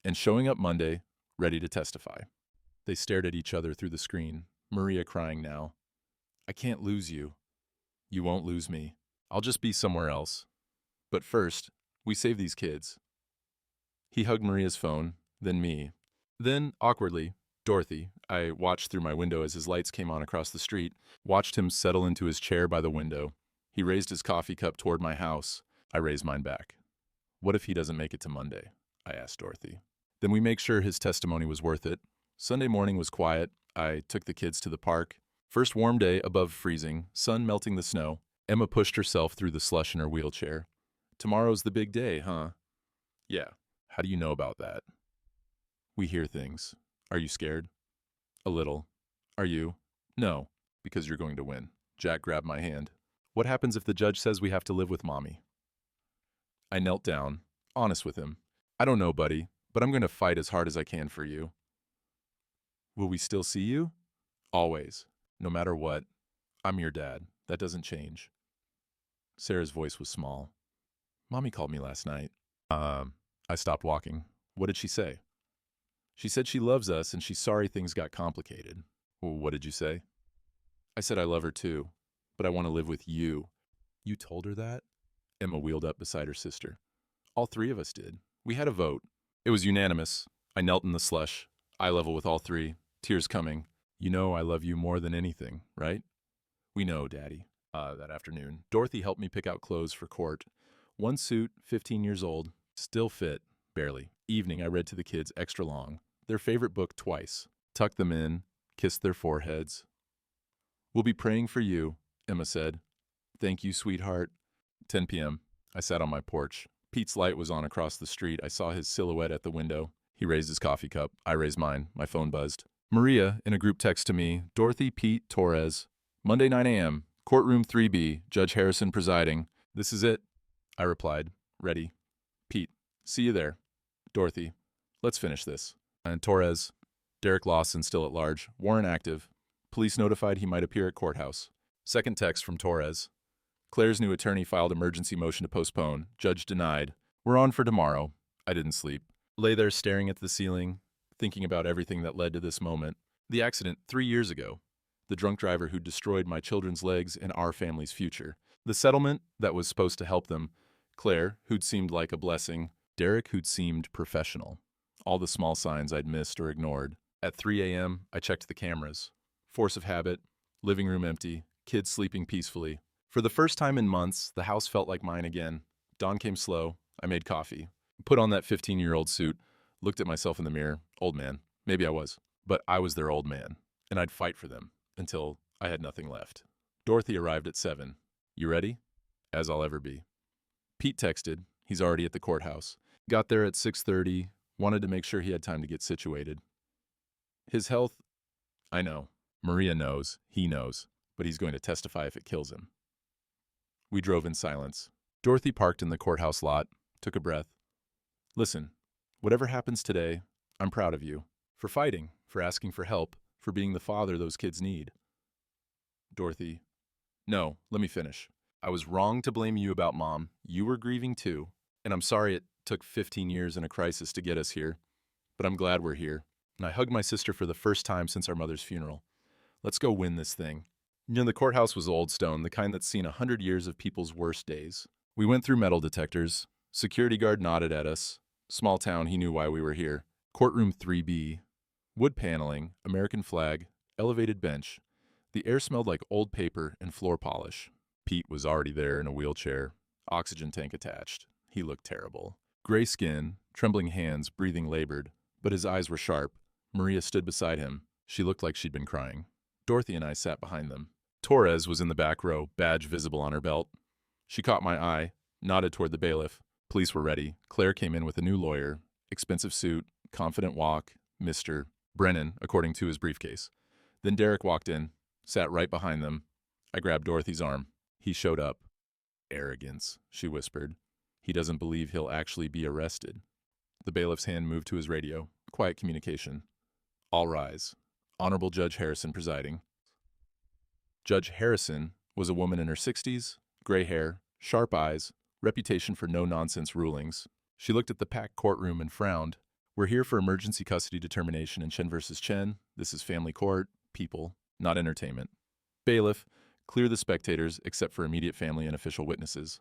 and showing up Monday, ready to testify. They stared at each other through the screen, Maria crying now. I can't lose you. You won't lose me. I'll just be somewhere else. But first, we save these kids. He hugged Maria's phone, then me. Then, awkwardly, Dorothy. I watched through my window as his lights came on across the street, watched him settle into his chair by the window. He raised his coffee cup toward my house. I raised mine back. What if he doesn't make it to Monday? I asked Dorothy. Then we make sure his testimony was worth it. Sunday morning was quiet. I took the kids to the park. First warm day above freezing, sun melting the snow. Emma pushed herself through the slush in her wheelchair. Tomorrow's the big day, huh? Yeah. How do you know about that? We hear things. Are you scared? A little. Are you? No, because you're going to win. Jack grabbed my hand. What happens if the judge says we have to live with Mommy? I knelt down, honest with him. I don't know, buddy, but I'm going to fight as hard as I can for you. Will we still see you? Always. No matter what. I'm your dad. That doesn't change. Sarah's voice was small. Mommy called me last night. I stopped walking. What did she say? She said she loves us and she's sorry things got complicated. Well, what did you say? I said I love her too, but I want to live with you. You told her that? Emma wheeled up beside her sister. All three of us did. We had a vote. It was unanimous. I knelt in the slush, eye level with all three, tears coming. You know I love you more than anything, right? We know, Daddy. That afternoon, Dorothy helped me pick out clothes for court. One suit, 15 years old, still fit, barely. Evening, I read to the kids extra long, their favorite book twice, tucked them in, kissed their foreheads. We'll be praying for you, Emma said. Thank you, sweetheart. 10 p.m. I sat on my porch. Pete's light was on across the street. I saw his silhouette at the window. He raised his coffee cup. I raised mine. My phone buzzed. Maria, in a group text to me, Dorothy, Pete, Torres. Monday 9 a.m., courtroom 3B, Judge Harrison presiding. This is it. I replied, ready. Pete, see you there. Dorothy, let's finish this. And Torres, Derek Lawson still at large, warrant active. Police notified he might appear at courthouse. Second text from Torres. Claire's new attorney filed emergency motion to postpone. Judge denied. We're on for tomorrow. I didn't sleep. Lay there staring at the ceiling, thinking about everything that led to this moment. The accident 3 years ago. The drunk driver who destroyed my children's legs and our family's future. The settlement that was supposed to help them. Claire, who'd seemed like a blessing. Derek, who'd seemed professional. All the small signs I'd missed or ignored. At 3 a.m., I checked the cameras. Force of habit, living room empty, kids sleeping peacefully. For the first time in months, the house felt like mine again. Dawn came slow. I made coffee. Put on that 15-year-old suit. Looked at myself in the mirror. Old man. Maybe I was. But I was their old man. And I'd fight for them. Until I had nothing left. Dorothy arrived at 7. You ready? As I'll ever be. Pete texted. He's already at the courthouse. Got there at 6:30. Wanted to make sure he had time to get situated. His health? I know. Maria knows. He knows. But he's going to testify if it kills him. We drove in silence. Dorothy parked in the courthouse lot, took a breath. Listen, whatever happens today, I'm proud of you. For fighting, for asking for help, for being the father those kids need. Dorothy, no, let me finish. I was wrong to blame you about Mom. You were grieving too. And I'm sorry it took 15 years and a crisis to get us here. But I'm glad we're here. And I hugged my sister for the first time since our mother's funeral. Let's go win this thing. You know, the courthouse was old stone, the kind that's seen 100 years of people's worst days. We went through metal detectors. Security guard nodded at us. Small town, he knew why we were here. Courtroom 3B. Wood paneling, American flag, elevated bench. The air smelled like old paper and floor polish. Pete was already there in a wheelchair, oxygen tank attached. He looked terrible. Gray skin, trembling hands, breathing labored, but his eyes were sharp. Maria stood beside him. She looked like she'd been crying. Dorothy and I sat behind them. Torres was in the back row, badge visible on her belt. She caught my eye, nodded toward the bailiff. Police were ready. Claire came in with a new lawyer, expensive suit, confident walk, Mr. Brennan, according to his briefcase. Then Derek walked in, sat right behind them. I grabbed Dorothy's arm. He showed up. Arrogance, she whispered. He doesn't believe he'll actually be arrested. The bailiff's hand moved to his radio. Quiet communication. All rise. Honorable Judge Harrison presiding. Judge Harrison was a woman in her 60s, gray hair, sharp eyes, reputation for no-nonsense rulings. She looked at the packed courtroom and frowned. We're here for emergency custody determination in Chen versus Chen. This is family court, people, not entertainment. Bailiff, clear the spectators except for immediate family and official witnesses.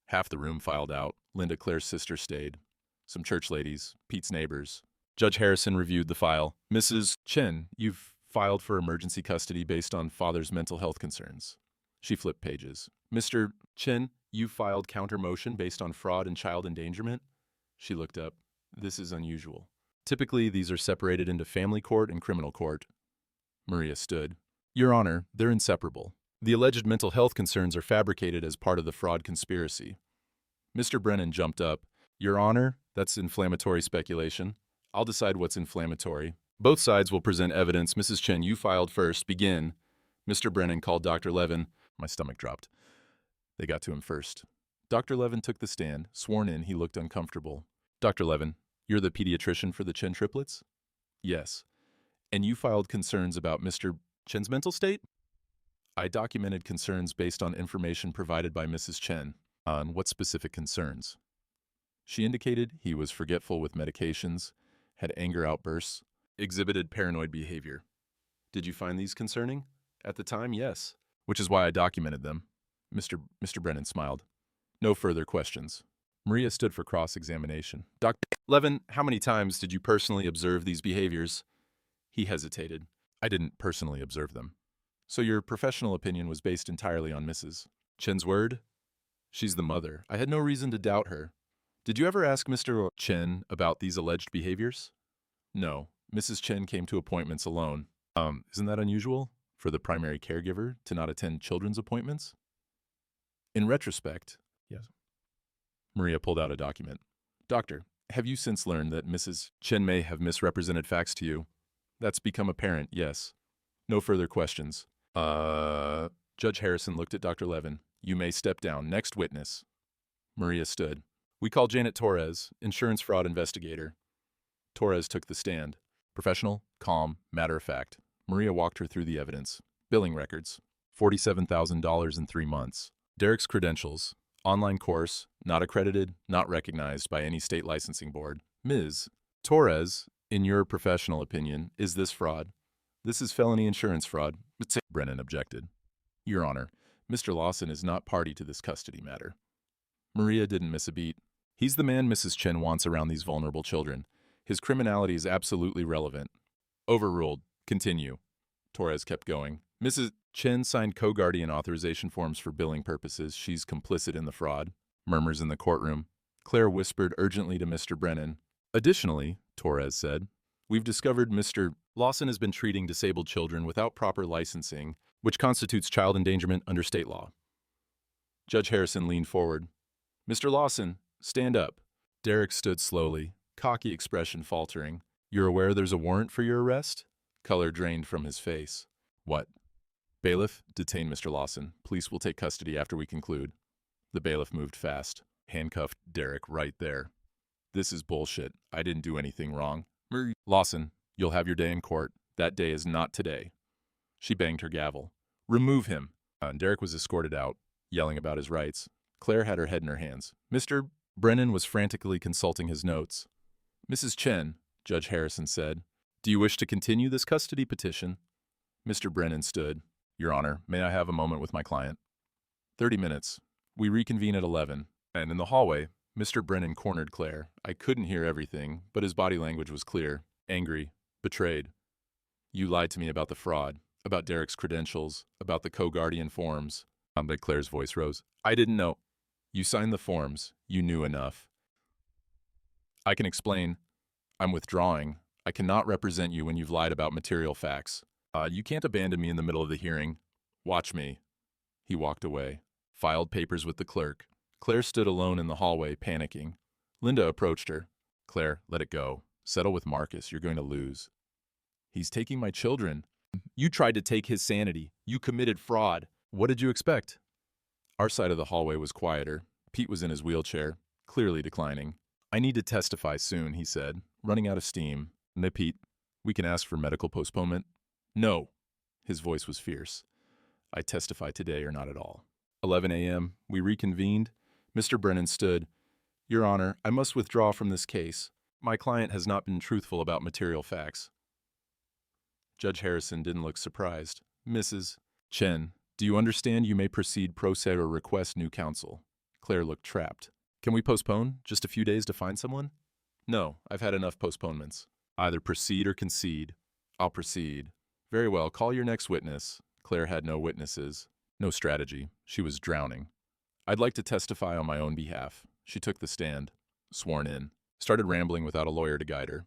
Half the room filed out. Linda, Claire's sister, stayed. Some church ladies, Pete's neighbors. Judge Harrison reviewed the file. Mrs. Chen, you've filed for emergency custody based on father's mental health concerns. She flipped pages. Mr. Chen, you filed counter motion based on fraud and child endangerment? She looked up. This is unusual. Typically, these are separated into family court and criminal court. Maria stood. Your Honor, they're inseparable. The alleged mental health concerns are fabricated as part of the fraud conspiracy. Mr. Brennan jumped up. Your Honor, that's inflammatory speculation. I'll decide what's inflammatory. Both sides will present evidence. Mrs. Chen, you filed first. Begin. Mr. Brennan called Dr. Levin. My stomach dropped. They got to him first. Dr. Levin took the stand. Sworn in, he looked uncomfortable. Dr. Levin, you're the pediatrician for the Chen triplets? Yes. And you filed concerns about Mr. Chen's mental state? I documented concerns based on information provided by Mrs. Chen. On what specific concerns? She indicated he was forgetful with medications, had anger outbursts, exhibited paranoid behavior. Did you find these concerning? At the time, yes. Which is why I documented them. Mr. Brennan smiled. No further questions. Maria stood for cross-examination. Dr. Levin, how many times did you personally observe these behaviors? He hesitated. I didn't personally observe them. So your professional opinion was based entirely on Mrs. Chen's word? She's the mother. I had no reason to doubt her. Did you ever ask Mr. Chen about these alleged behaviors? No. Mrs. Chen came to appointments alone. Isn't that unusual for the primary caregiver to not attend children's appointments? In retrospect, yes. Maria pulled out a document. Doctor, have you since learned that Mrs. Chen may have misrepresented facts to you? That's become apparent, yes. No further questions. Judge Harrison looked at Dr. Levin. You may step down. Next witness. Maria stood. We call Janet Torres, insurance fraud investigator. Torres took the stand. Professional, calm, matter-of-fact. Maria walked her through the evidence. Billing records. $47,000 in 3 months. Derek's credentials. Online course, not accredited, not recognized by any state licensing board. Ms. Torres, in your professional opinion, is this fraud? This is felony insurance fraud. Brennan objected. Your Honor, Mr. Lawson is not party to this custody matter. Maria didn't miss a beat. He's the man Mrs. Chen wants around these vulnerable children. His criminality is absolutely relevant. Overruled. Continue. Torres kept going. Mrs. Chen signed co-guardian authorization forms for billing purposes. She's complicit in the fraud. Murmurs in the courtroom. Claire whispered urgently to Mr. Brennan. Additionally, Torres said, we've discovered Mr. Lawson has been treating disabled children without proper licensing, which constitutes child endangerment under state law. Judge Harrison leaned forward. Mr. Lawson, stand up. Derek stood slowly, cocky expression faltering. You're aware there's a warrant for your arrest? Color drained from his face. What? Bailiff, detain Mr. Lawson. Police will take custody after we conclude. The bailiff moved fast. Handcuffed Derek right there. This is bullshit. I didn't do anything wrong. Lawson, you'll have your day in court. That day is not today. She banged her gavel. Remove him. Derek was escorted out, yelling about his rights. Claire had her head in her hands. Mr. Brennan was frantically consulting his notes. Mrs. Chen, Judge Harrison said, do you wish to continue this custody petition? Mr. Brennan stood. Your Honor, may I have a moment with my client? 30 minutes. We reconvene at 11. And in the hallway, Mr. Brennan cornered Claire. I couldn't hear everything, but his body language was clear. Angry. Betrayed. You lied to me about the fraud, about Derek's credentials, about the co-guardian forms. But Claire's voice rose. I didn't know. You signed the forms. You knew enough. I can explain. I'm withdrawing. I cannot represent you when you've lied about material facts. You can't abandon me in the middle of the hearing. Watch me. He walked away, filed papers with the clerk. Claire stood alone in the hallway, panicking. Linda approached her. Claire, let it go. Settle with Marcus. You're going to lose. He's taking my children. You tried to take his sanity. You committed fraud. What did you expect? Our side of the hallway was quieter. Pete was in his wheelchair, clearly declining. I need to testify soon, he said, running out of steam. No, Pete, we can ask for medical postponement. No. His voice was fierce. I testify today or not at all. 11 a.m., we reconvened. Mr. Brennan stood. Your Honor, I must withdraw from this case. My client has not been truthful about material facts. Judge Harrison didn't look surprised. Mrs. Chen, do you understand you may proceed pro se or request new counsel? Claire looked trapped. Can we postpone? Just a few days to find someone? No, I've had enough postponements. Either proceed or concede. I'll proceed. Very well, call your next witness. Claire had no witnesses, no strategy. She was drowning. I'd like to testify on my own behalf. She took the stand, sworn in, started rambling without a lawyer to guide her.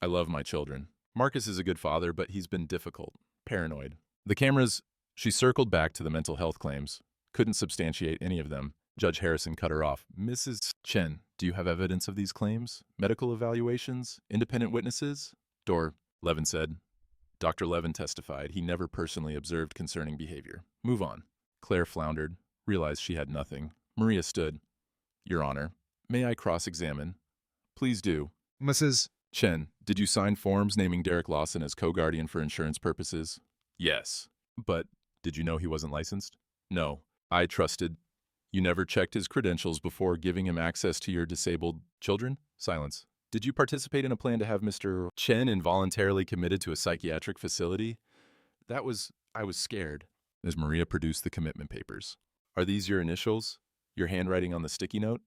I love my children. Marcus is a good father, but he's been difficult, paranoid. The cameras, she circled back to the mental health claims, couldn't substantiate any of them. Judge Harrison cut her off. Mrs. Chen, do you have evidence of these claims? Medical evaluations? Independent witnesses? Levin said. Dr. Levin testified he never personally observed concerning behavior. Move on. Claire floundered, realized she had nothing. Maria stood. Your Honor, may I cross-examine? Please do. Mrs. Chen, did you sign forms naming Derek Lawson as co-guardian for insurance purposes? Yes. But did you know he wasn't licensed? No. I trusted. You never checked his credentials before giving him access to your disabled children? Silence. Did you participate in a plan to have Mr. Chen involuntarily committed to a psychiatric facility? I was scared. As Maria produced the commitment papers. Are these your initials? Your handwriting on the sticky note?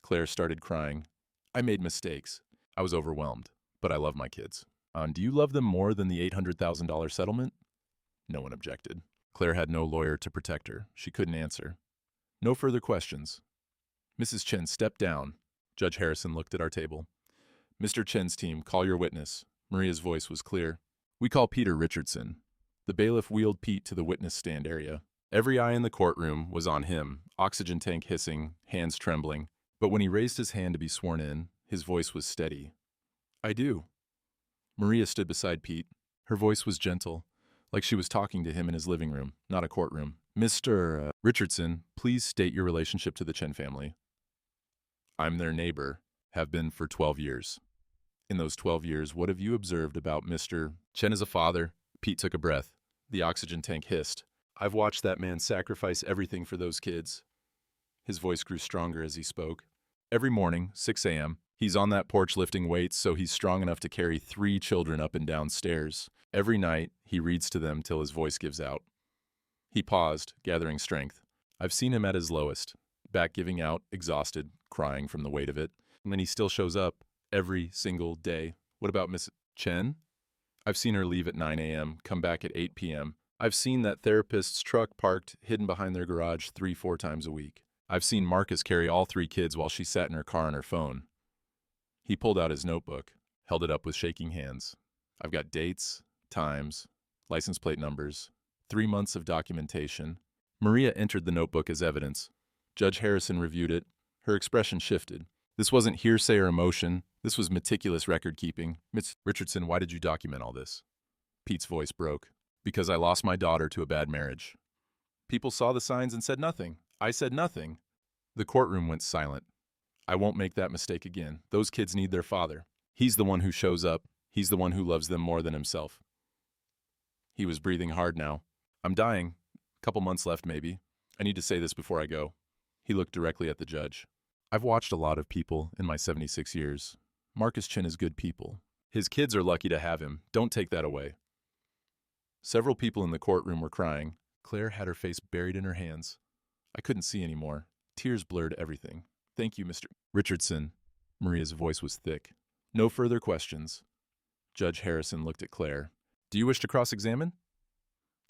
Claire started crying. I made mistakes. I was overwhelmed, but I love my kids. Do you love them more than the $800,000 settlement? No one objected. Claire had no lawyer to protect her. She couldn't answer. No further questions. Mrs. Chen stepped down. Judge Harrison looked at our table. Mr. Chen's team, call your witness. Maria's voice was clear. We call Peter Richardson. The bailiff wheeled Pete to the witness stand area. Every eye in the courtroom was on him, oxygen tank hissing, hands trembling. But when he raised his hand to be sworn in, his voice was steady. I do. Maria stood beside Pete. Her voice was gentle, like she was talking to him in his living room, not a courtroom. Mr. Richardson, please state your relationship to the Chen family. I'm their neighbor, have been for 12 years. In those 12 years, what have you observed about Mr. Chen as a father? Pete took a breath. The oxygen tank hissed. I've watched that man sacrifice everything for those kids. His voice grew stronger as he spoke. Every morning, 6 a.m., he's on that porch lifting weights so he's strong enough to carry 3 children up and down stairs. Every night, he reads to them till his voice gives out. He paused, gathering strength. I've seen him at his lowest, back giving out, exhausted, crying from the weight of it. And then he still shows up every single day. What about Miss Chen? I've seen her leave at 9 a.m., come back at 8 p.m. I've seen that therapist's truck parked hidden behind their garage 3-4 times a week. I've seen Marcus carry all 3 kids while she sat in her car on her phone. He pulled out his notebook, held it up with shaking hands. I've got dates, times, license plate numbers, 3 months of documentation. Maria entered the notebook as evidence. Judge Harrison reviewed it. Her expression shifted. This wasn't hearsay or emotion. This was meticulous record-keeping. Miss Richardson, why did you document all this? Pete's voice broke. Because I lost my daughter to a bad marriage. People saw the signs and said nothing. I said nothing. The courtroom went silent. I won't make that mistake again. Those kids need their father. He's the one who shows up. He's the one who loves them more than himself. He was breathing hard now. I'm dying. A couple months left, maybe. I need to say this before I go. He looked directly at the judge. I've watched a lot of people in my 76 years. Marcus Chen is good people. His kids are lucky to have him. Don't take that away. Several people in the courtroom were crying. Claire had her face buried in her hands. I couldn't see anymore. Tears blurred everything. Thank you, Mr. Richardson. Maria's voice was thick. No further questions. Judge Harrison looked at Claire. Do you wish to cross-examine?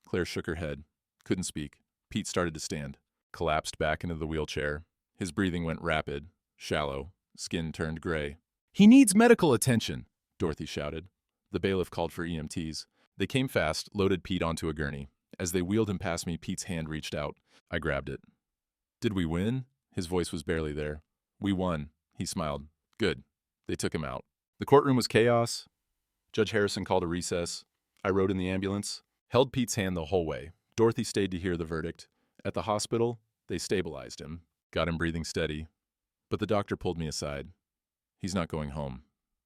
Claire shook her head. Couldn't speak. Pete started to stand. Collapsed back into the wheelchair. His breathing went rapid, shallow. Skin turned gray. He needs medical attention, Dorothy shouted. The bailiff called for EMTs. They came fast, loaded Pete onto a gurney. As they wheeled him past me, Pete's hand reached out. I grabbed it. Did we win? His voice was barely there. We won. He smiled. Good. They took him out. The courtroom was chaos. Judge Harrison called a recess. I rode in the ambulance, held Pete's hand the whole way. Dorothy stayed to hear the verdict. At the hospital, they stabilized him, got him breathing steady. But the doctor pulled me aside. He's not going home.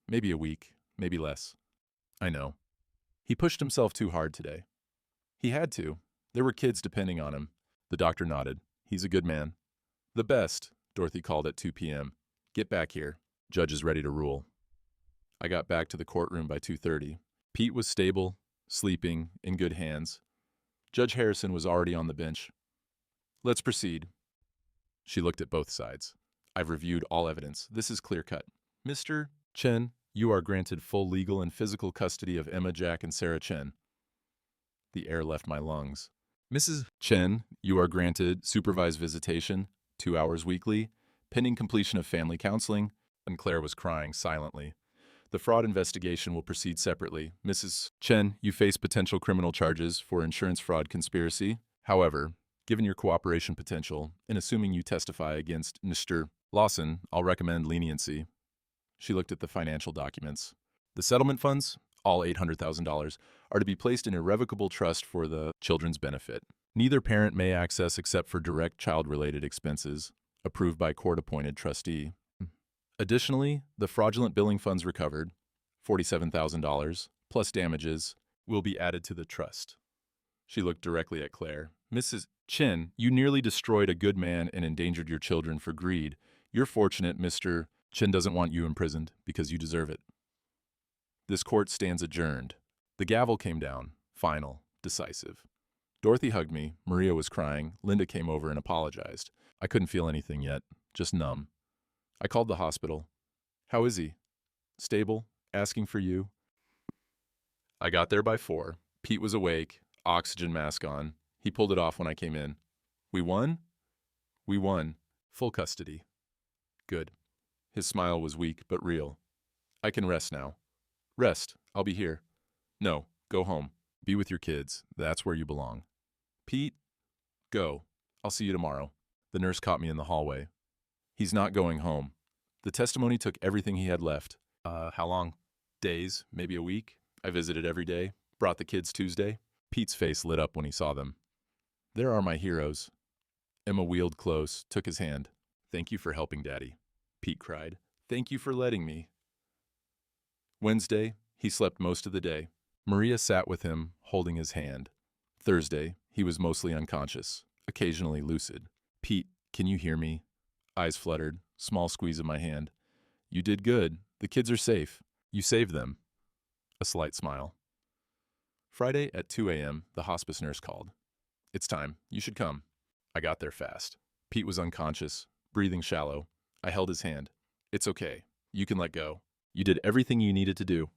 Maybe a week, maybe less. I know. He pushed himself too hard today. He had to. There were kids depending on him. The doctor nodded. He's a good man. The best, Dorothy called at 2 p.m. Get back here. Judge is ready to rule. I got back to the courtroom by 2:30. Pete was stable, sleeping, in good hands. Judge Harrison was already on the bench. Let's proceed. She looked at both sides. I've reviewed all evidence. This is clear-cut. Mr. Chen, you are granted full legal and physical custody of Emma, Jack, and Sarah Chen. The air left my lungs. Mrs. Chen, you are granted supervised visitation, 2 hours weekly, pending completion of family counseling, and Claire was crying silently. The fraud investigation will proceed separately. Mrs. Chen, you face potential criminal charges for insurance fraud conspiracy. However, given your cooperation potential, and assuming you testify against Mr. Lawson, I'll recommend leniency. She looked at the financial documents. The settlement funds, all $800,000, are to be placed in irrevocable trust for the children's benefit. Neither parent may access except for direct child-related expenses, approved by court-appointed trustee. Additionally, the fraudulent billing funds recovered, $47,000, plus damages, will be added to the trust. She looked directly at Claire. Mrs. Chen, you nearly destroyed a good man and endangered your children for greed. You're fortunate Mr. Chen doesn't want you imprisoned because you deserve it. This court stands adjourned. The gavel came down, final, decisive. Dorothy hugged me, Maria was crying, Linda came over and apologized. I couldn't feel anything yet, just numb. I called the hospital. How is he? Stable? Asking for you? I got there by 4. Pete was awake, oxygen mask on. He pulled it off when I came in. We won? We won. Full custody. Good. His smile was weak but real. I can rest now. Rest. I'll be here. No, go home. Be with your kids. That's where you belong. Pete, go. I'll see you tomorrow. The nurse caught me in the hallway. He's not going home. The testimony took everything he had left. How long? Days, maybe a week. I visited every day. Brought the kids Tuesday. Pete's face lit up when he saw them. There are my heroes. Emma wheeled close, took his hand. Thank you for helping, Daddy. Pete cried. Thank you for letting me. Wednesday, he slept most of the day. Maria sat with him, holding his hand. Thursday, he was mostly unconscious, occasionally lucid. Pete, can you hear me? Eyes fluttered, small squeeze of my hand. You did good. The kids are safe. You saved them. A slight smile. Friday at 2 a.m., the hospice nurse called. It's time. You should come. I got there fast. Pete was unconscious, breathing shallow. I held his hand. It's okay. You can let go. You did everything you needed to do.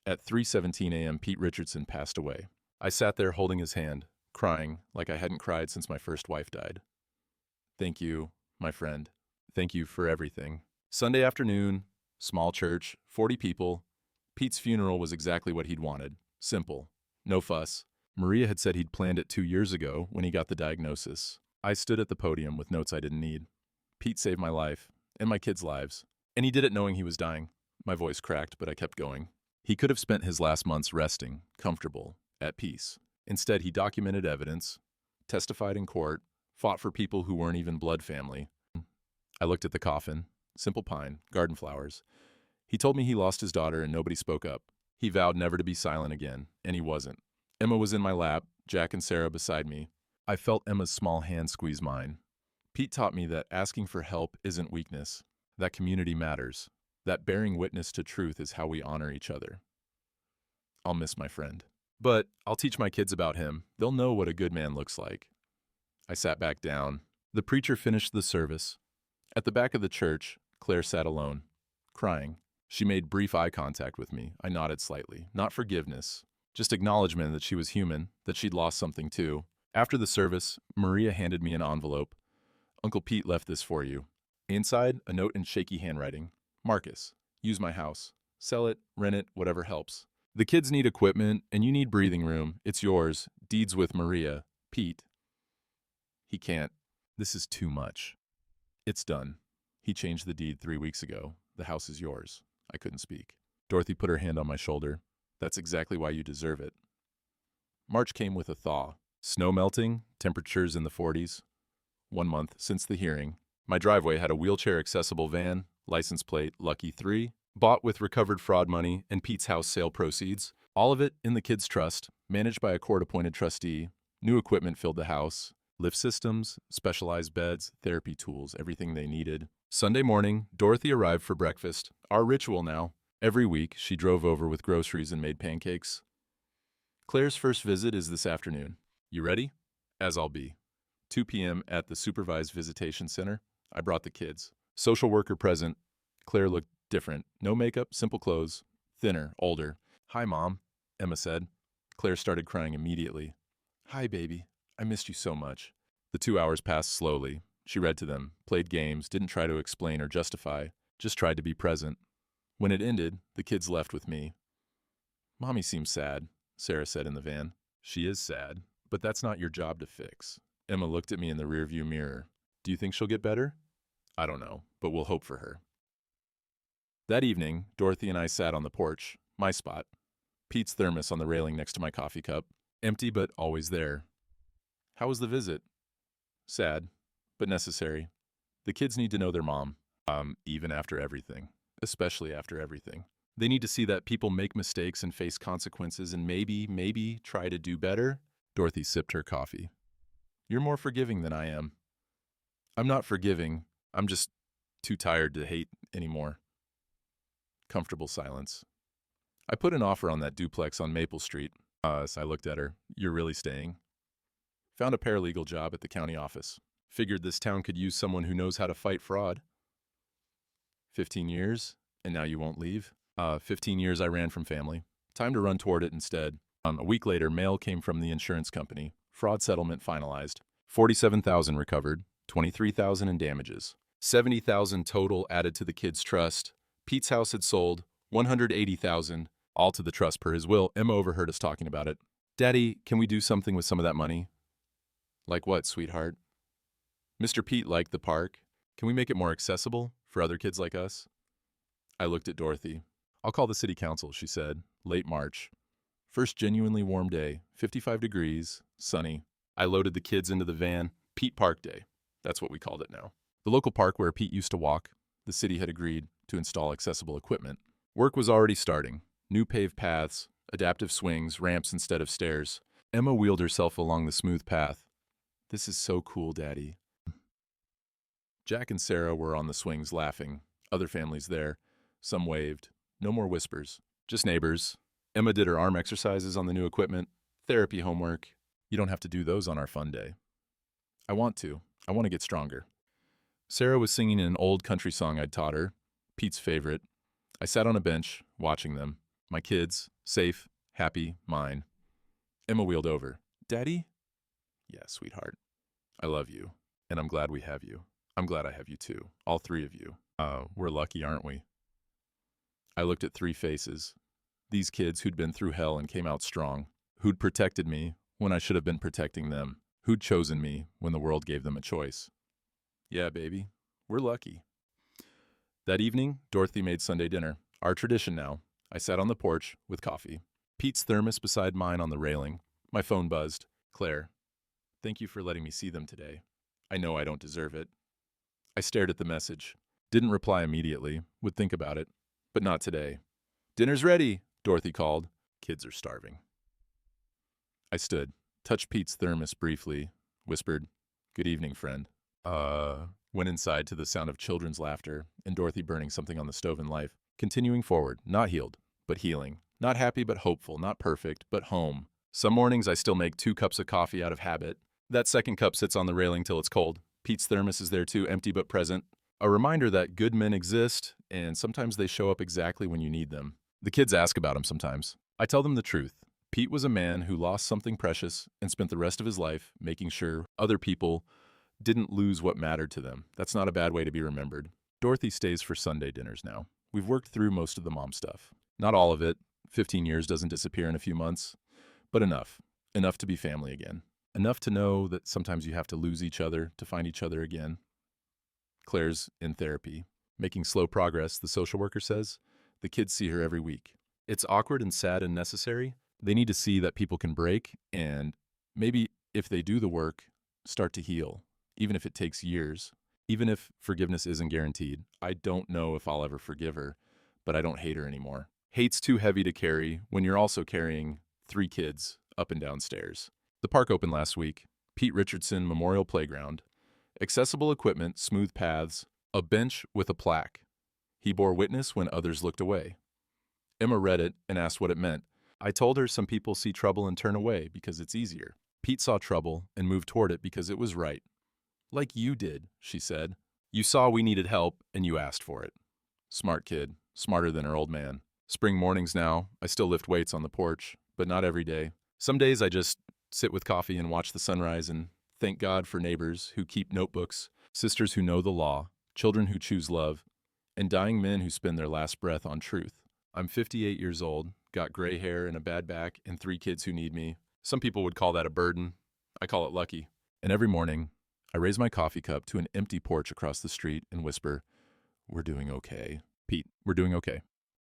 At 3:17 a.m., Pete Richardson passed away. I sat there holding his hand, crying like I hadn't cried since my first wife died. Thank you, my friend. Thank you for everything. Sunday afternoon, small church, 40 people. Pete's funeral was exactly what he'd wanted. Simple. No fuss. Maria had said he'd planned it 2 years ago when he got the diagnosis. I stood at the podium with notes I didn't need. Pete saved my life, and my kids' lives. And he did it knowing he was dying. My voice cracked, but I kept going. He could have spent his last months resting, comfortable, at peace. Instead, he documented evidence, testified in court, fought for people who weren't even blood family. I looked at the coffin. Simple pine, garden flowers. He told me he lost his daughter and nobody spoke up. He vowed never to be silent again, and he wasn't. Emma was in my lap, Jack and Sarah beside me. I felt Emma's small hand squeeze mine. Pete taught me that asking for help isn't weakness, that community matters, that bearing witness to truth is how we honor each other. I'll miss my friend. But I'll teach my kids about him. They'll know what a good man looks like. I sat back down. The preacher finished the service. At the back of the church, Claire sat alone, crying. She made brief eye contact with me. I nodded slightly. Not forgiveness, just acknowledgement that she was human, that she'd lost something too. After the service, Maria handed me an envelope. Uncle Pete left this for you. Inside, a note in shaky handwriting. Marcus, use my house. Sell it, rent it, whatever helps. The kids need equipment, and you need breathing room. It's yours. Deeds with Maria. Pete. He can't. This is too much. It's done. He changed the deed 3 weeks ago. The house is yours. I couldn't speak. Dorothy put her hand on my shoulder. That's exactly why you deserve it. March came with a thaw. Snow melting, temperatures in the 40s. 1 month since the hearing. My driveway had a wheelchair-accessible van, license plate Lucky 3, bought with recovered fraud money and Pete's house sale proceeds. All of it in the kids' trust, managed by a court-appointed trustee. New equipment filled the house. Lift systems, specialized beds, therapy tools, everything they needed. Sunday morning, Dorothy arrived for breakfast. Our ritual now. Every week, she drove over with groceries and made pancakes. Claire's first visit is this afternoon. You ready? As I'll be. 2 p.m. at the Supervised Visitation Center. I brought the kids. Social worker present. Claire looked different. No makeup, simple clothes. Thinner, older. Hi, Mom, Emma said. Claire started crying immediately. Hi, baby. I missed you so much. The 2 hours passed slowly. She read to them, played games, didn't try to explain or justify, just tried to be present. When it ended, the kids left with me. Mommy seems sad, Sarah said in the van. She is sad, but that's not your job to fix. Emma looked at me in the rearview mirror. Do you think she'll get better? I don't know, but we'll hope for her. That evening, Dorothy and I sat on the porch, my spot. Pete's thermos on the railing next to my coffee cup, empty but always there. How was the visit? Sad, but necessary. The kids need to know their mom, even after everything, especially after everything. They need to see that people make mistakes and face consequences and maybe try to do better. Dorothy sipped her coffee. You're more forgiving than I am. I'm not forgiving. I'm just too tired to hate anymore. Comfortable silence. I put an offer on that duplex on Maple Street. So I looked at her. You're really staying? Found a paralegal job at the county office. Figured this town could use someone who knows how to fight fraud. 15 years, and now you won't leave? 15 years I ran from family. Time to run toward it instead. A week later, mail came from the insurance company. Fraud settlement finalized. $47,000 recovered, $23,000 in damages. $70,000 total added to the kids' trust. Pete's house had sold, $180,000, all to the trust per his will. Emma overheard us talking about it. Daddy, can we do something with some of that money? Like what, sweetheart? Mr. Pete liked the park. Can we make it more accessible for other kids like us? I looked at Dorothy. I'll call the city council, she said. Late March. First genuinely warm day, 55 degrees, sunny. I loaded the kids into the van. Pete Park Day. That's what we called it now. The local park where Pete used to walk. The city had agreed to install accessible equipment. Work was already starting. New paved paths, adaptive swings, ramps instead of stairs. Emma wheeled herself along the smooth path. This is so cool, Daddy. Jack and Sarah were on the swings laughing. Other families there. Some waved. No more whispers. Just neighbors. Emma did her arm exercises on the new equipment. Therapy homework. You don't have to do those on our fun day. I want to. I want to get stronger. Sarah was singing an old country song I'd taught her. Pete's favorite. I sat on a bench, watching them. My kids, safe, happy, mine. Emma wheeled over. Daddy? Yeah, sweetheart. I love you, and I'm glad we have you. I'm glad I have you too, all three of you. We're lucky, aren't we? I looked at 3 faces. These kids who'd been through hell and came out strong, who'd protected me when I should have been protecting them, who'd chosen me when the world gave them a choice. Yeah, baby, we're lucky. That evening, Dorothy made Sunday dinner. Our tradition now. I sat on the porch with coffee. Pete's thermos beside mine on the railing. My phone buzzed. Claire, thank you for letting me see them today. I know I don't deserve it. I stared at the message. Didn't reply immediately. Would think about it. But not today. Dinner's ready, Dorothy called. Kids are starving. I stood, touched Pete's thermos briefly, whispered, Good evening, friend. Went inside to the sound of children's laughter and Dorothy burning something on the stove in life. Continuing forward, not healed, but healing. Not happy, but hopeful. Not perfect, but home. Some mornings I still make 2 cups of coffee out of habit. That second cup sits on the railing till it's cold. Pete's thermos is there too, empty but present. A reminder that good men exist, and sometimes they show up exactly when you need them. The kids ask about him sometimes. I tell them the truth. Pete was a man who lost something precious and spent the rest of his life making sure other people didn't lose what mattered to them. That's not a bad way to be remembered. Dorothy stays for Sunday dinners now. We've worked through most of the mom stuff. Not all of it. 15 years doesn't disappear in a few months. But enough. Enough to be family again. Enough to know that sometimes you have to lose each other to find each other again. Claire's in therapy. Making slow progress, the social worker says. The kids see her every week. It's awkward and sad and necessary. They need to see that people can break and maybe, if they do the work, start to heal, even if it takes years, even if forgiveness isn't guaranteed. I don't know if I'll ever forgive her, but I don't hate her anymore. Hate's too heavy to carry when you're also carrying 3 kids up and down stairs. The park opened last week. Pete Richardson Memorial Playground. Accessible equipment, smooth paths, a bench with a plaque. He bore witness when others looked away. Emma read it and asked what it meant. I told her some people see trouble and turn away because it's easier. Pete saw trouble and moved toward it because it was right. Like you did, she said. You saw we needed help and you asked for it. Smart kid, smarter than her old man. Spring mornings now, I still lift weights on the porch, but not every day. Some days I just sit with coffee and watch the sunrise and thank God for neighbors who keep notebooks, sisters who know the law, children who choose love, and dying men who spend their last breath on truth. I'm 58 years old, got gray hair and a bad back, and 3 kids who need me. Some people would call that a burden. I call it lucky. And every morning, I raise my coffee cup to an empty porch across the street and whisper, "We're doing okay. Pete, we're doing okay."